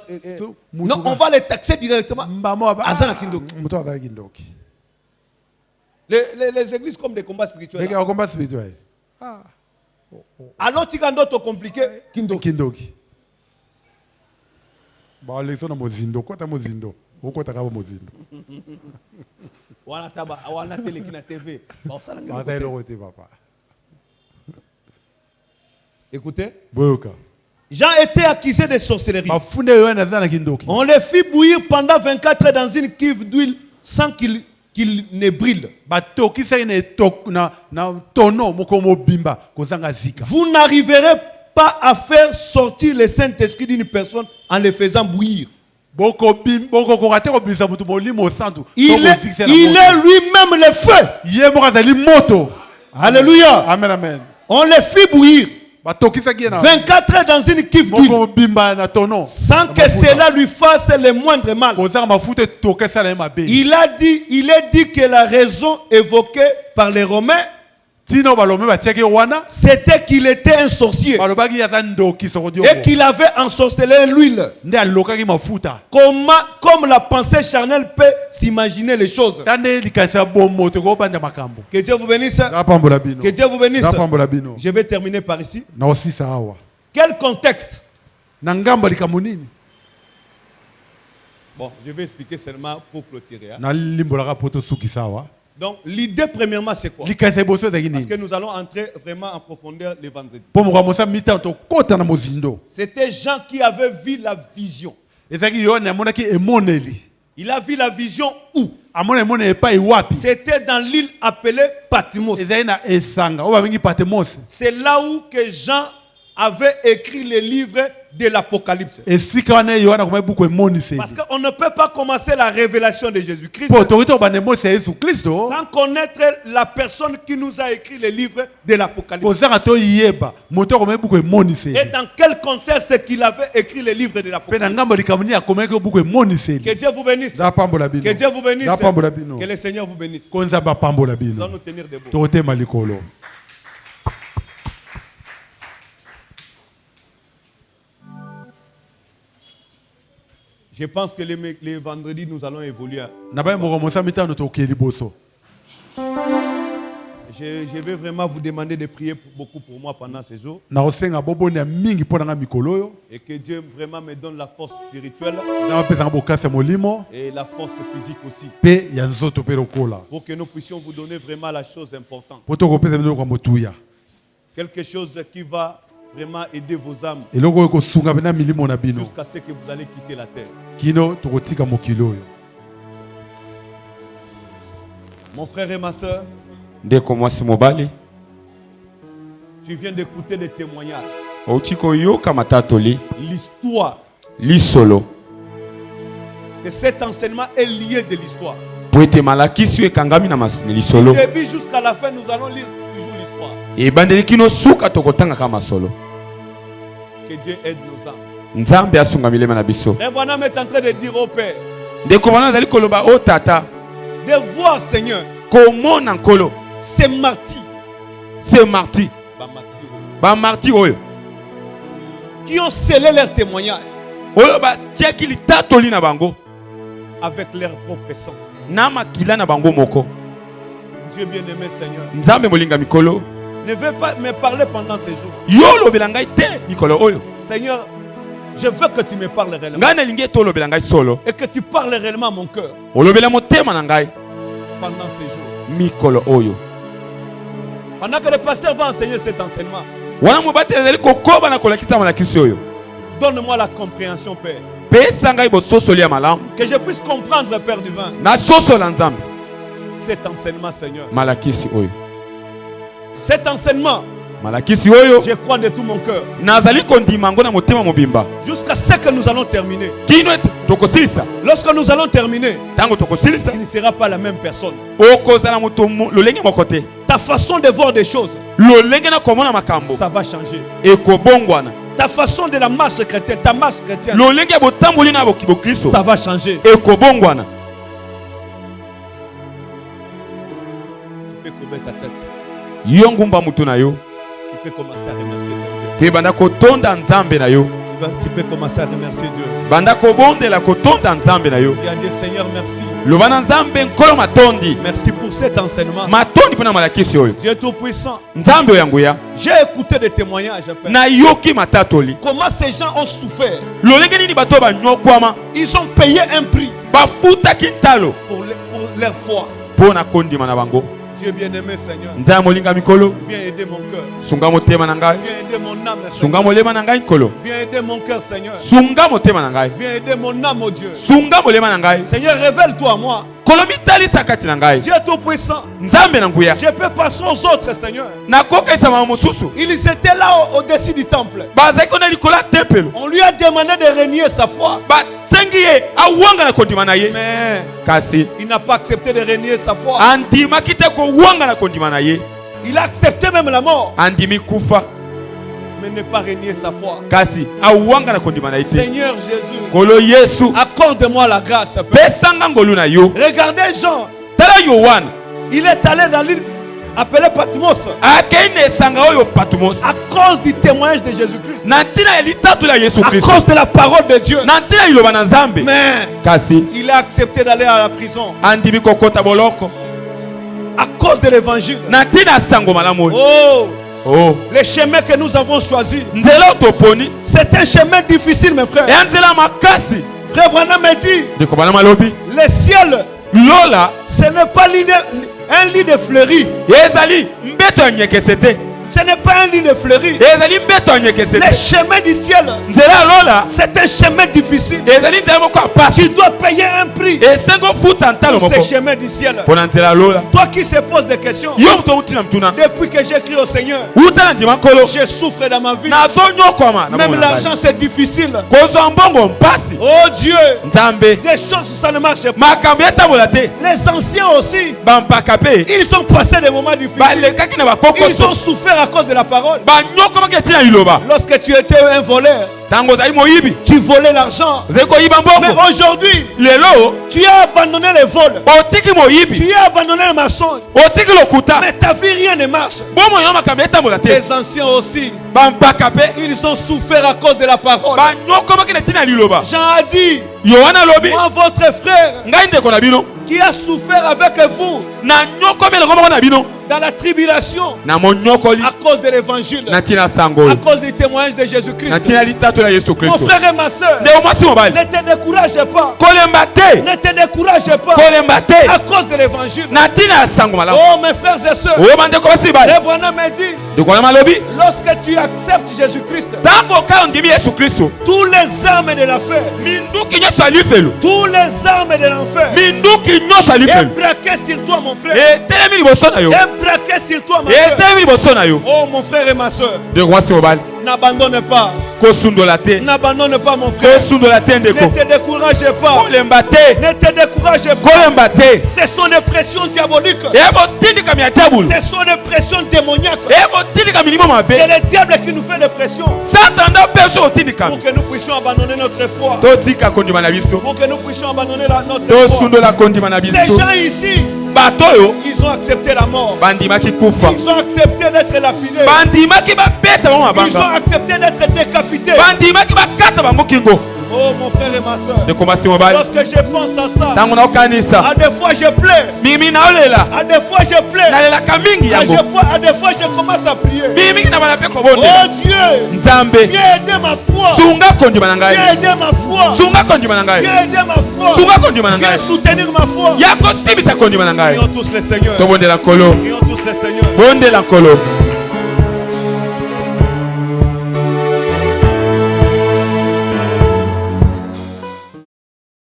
on va les taxer directement. Azana kindoki. Les églises comme des combats spirituels. Alors tu as d'autres compliqués kindoki.
Ba leso na mozindo kota mozindo ukota kabo mozindo
wana taba wana tele kina TV ba osala ngelo
ba tele kote papa.
Écoutez,
Boyoka.
Jean était accusé de sorcellerie. On les fit bouillir pendant 24 heures dans une cuve d'huile sans qu'il ne brille. Vous n'arriverez pas à faire sortir le Saint-Esprit d'une personne en le faisant bouillir. Il est lui-même le feu. Alléluia.
Amen, amen.
On les fit bouillir 24 heures dans une cuve d'huile sans que cela lui fasse le moindre mal. Il est dit que la raison évoquée par les Romains, c'était qu'il était un sorcier et qu'il avait ensorcelé l'huile. Comme la pensée charnelle peut s'imaginer les choses. Que Dieu vous bénisse. Que Dieu vous bénisse. Je vais terminer par ici. Quel contexte? Bon, je vais expliquer seulement pour clôturer. Donc, l'idée premièrement, c'est quoi? Parce que nous allons entrer vraiment en profondeur le vendredi. C'était Jean qui avait vu la vision. Il a vu la vision où? C'était dans l'île appelée Patmos. C'est là où que Jean avait écrit les livres de l'Apocalypse. Parce qu'on ne peut pas commencer la révélation de Jésus-Christ sans connaître la personne qui nous a écrit les livres de l'Apocalypse. Et dans quel contexte qu'il avait écrit les livres de l'Apocalypse. Que Dieu vous bénisse. Que Dieu vous bénisse. Que le Seigneur vous bénisse. Nous allons nous tenir debout. Je pense que les vendredis, nous allons évoluer. Je vais vraiment vous demander de prier beaucoup pour moi pendant ces jours. Et que Dieu vraiment me donne la force spirituelle et la force physique aussi. Pour que nous puissions vous donner vraiment la chose importante. Quelque chose qui va vraiment aider vos âmes jusqu'à ce que vous allez quitter la terre. Mon frère et ma soeur, tu viens d'écouter des témoignages. L'histoire. Parce que cet enseignement est lié de l'histoire. Du début jusqu'à la fin, nous allons lire toujours l'histoire. Que Dieu aide nos âmes. Et Branham est en train de dire au Père de voir, Seigneur, ces martyrs qui ont scellé leur témoignage avec leur propre sang. Dieu bien-aimé, Seigneur, ne veut pas me parler pendant ces jours. Seigneur, Je veux que tu me parles réellement. Et que tu parles réellement à mon cœur. Pendant ces jours. Pendant que le pasteur va enseigner cet enseignement. Donne-moi la compréhension, Père. Que je puisse comprendre, Père divin. Cet enseignement, Seigneur. Cet enseignement. Je crois de tout mon cœur. Jusqu'à ce que nous allons terminer. Lorsque nous allons terminer, tu ne seras pas la même personne. Ta façon de voir des choses, ça va changer. Ta façon de la marche chrétienne, ta marche chrétienne, ça va changer. Tu peux courber ta tête. Tu peux commencer à remercier Dieu. Tu peux commencer à remercier Dieu. Tu vas dire Seigneur merci. Merci pour cet enseignement. Dieu tout-puissant. J'ai écouté des témoignages. Comment ces gens ont souffert. Ils ont payé un prix pour leur foi. Dieu bien-aimé Seigneur. Viens aider mon cœur. Viens aider mon âme. Viens aider mon cœur Seigneur. Viens aider mon âme au Dieu. Seigneur, révèle-toi à moi. Dieu tout-puissant. Je peux passer aux autres Seigneur. Ils étaient là au-dessus du temple. On lui a demandé de renier sa foi. Mais il n'a pas accepté de renier sa foi. Il a accepté même la mort. Mais ne pas renier sa foi. Seigneur Jésus, accorde-moi la grâce. Regardez Jean. Il est allé dans l'île appelé Patmos. À cause du témoignage de Jésus-Christ. À cause de la parole de Dieu. Mais il a accepté d'aller à la prison. À cause de l'évangile. Oh. Le chemin que nous avons choisi, c'est un chemin difficile, mes frères. Frère Branham me dit, le ciel, ce n'est pas un lit de fleuris. Ce n'est pas un lit de fleuris. Le chemin du ciel, c'est un chemin difficile. Tu dois payer un prix pour ce chemin du ciel. Toi qui se poses des questions, depuis que j'écris au Seigneur, je souffre dans ma vie. Même l'argent c'est difficile. Oh Dieu, des choses ça ne marche pas. Les anciens aussi, ils ont passé des moments difficiles. Ils ont souffert à cause de la parole. Lorsque tu étais un voleur, tu volais l'argent. Mais aujourd'hui, tu as abandonné les vols. Tu as abandonné le mensonge. Mais ta vie, rien ne marche. Les anciens aussi, ils ont souffert à cause de la parole. Jean a dit, moi votre frère qui a souffert avec vous dans la tribulation à cause de l'évangile, à cause du témoignage de Jésus-Christ. Mon frère et ma soeur, ne te découragez pas. Ne te découragez pas à cause de l'évangile. Oh mes frères et sœurs, le Branham me dit, lorsque tu acceptes Jésus-Christ, tous les armes de l'enfer, tous les armes de l'enfer est braqué sur toi mon frère, est braqué sur toi ma soeur. Oh mon frère et ma soeur, n'abandonne pas. N'abandonne pas mon frère. Ne te découragez pas. Ne te découragez pas. Ce sont des pressions diaboliques. Ce sont des pressions démoniaques. C'est le diable qui nous fait des pressions. Pour que nous puissions abandonner notre foi. Pour que nous puissions abandonner notre foi. Ces gens ici, ils ont accepté la mort. Ils ont accepté d'être lapidés. Ils ont accepté d'être décapités. Oh mon frère et ma soeur.
Lorsque
je pense à ça,
à
des fois je pleure. À des fois je pleure. À des fois je commence à prier. Oh Dieu, viens aider ma foi. Viens aider ma foi. Viens aider ma foi. Viens soutenir ma foi. Prions tous les Seigneurs. Prions tous les Seigneurs.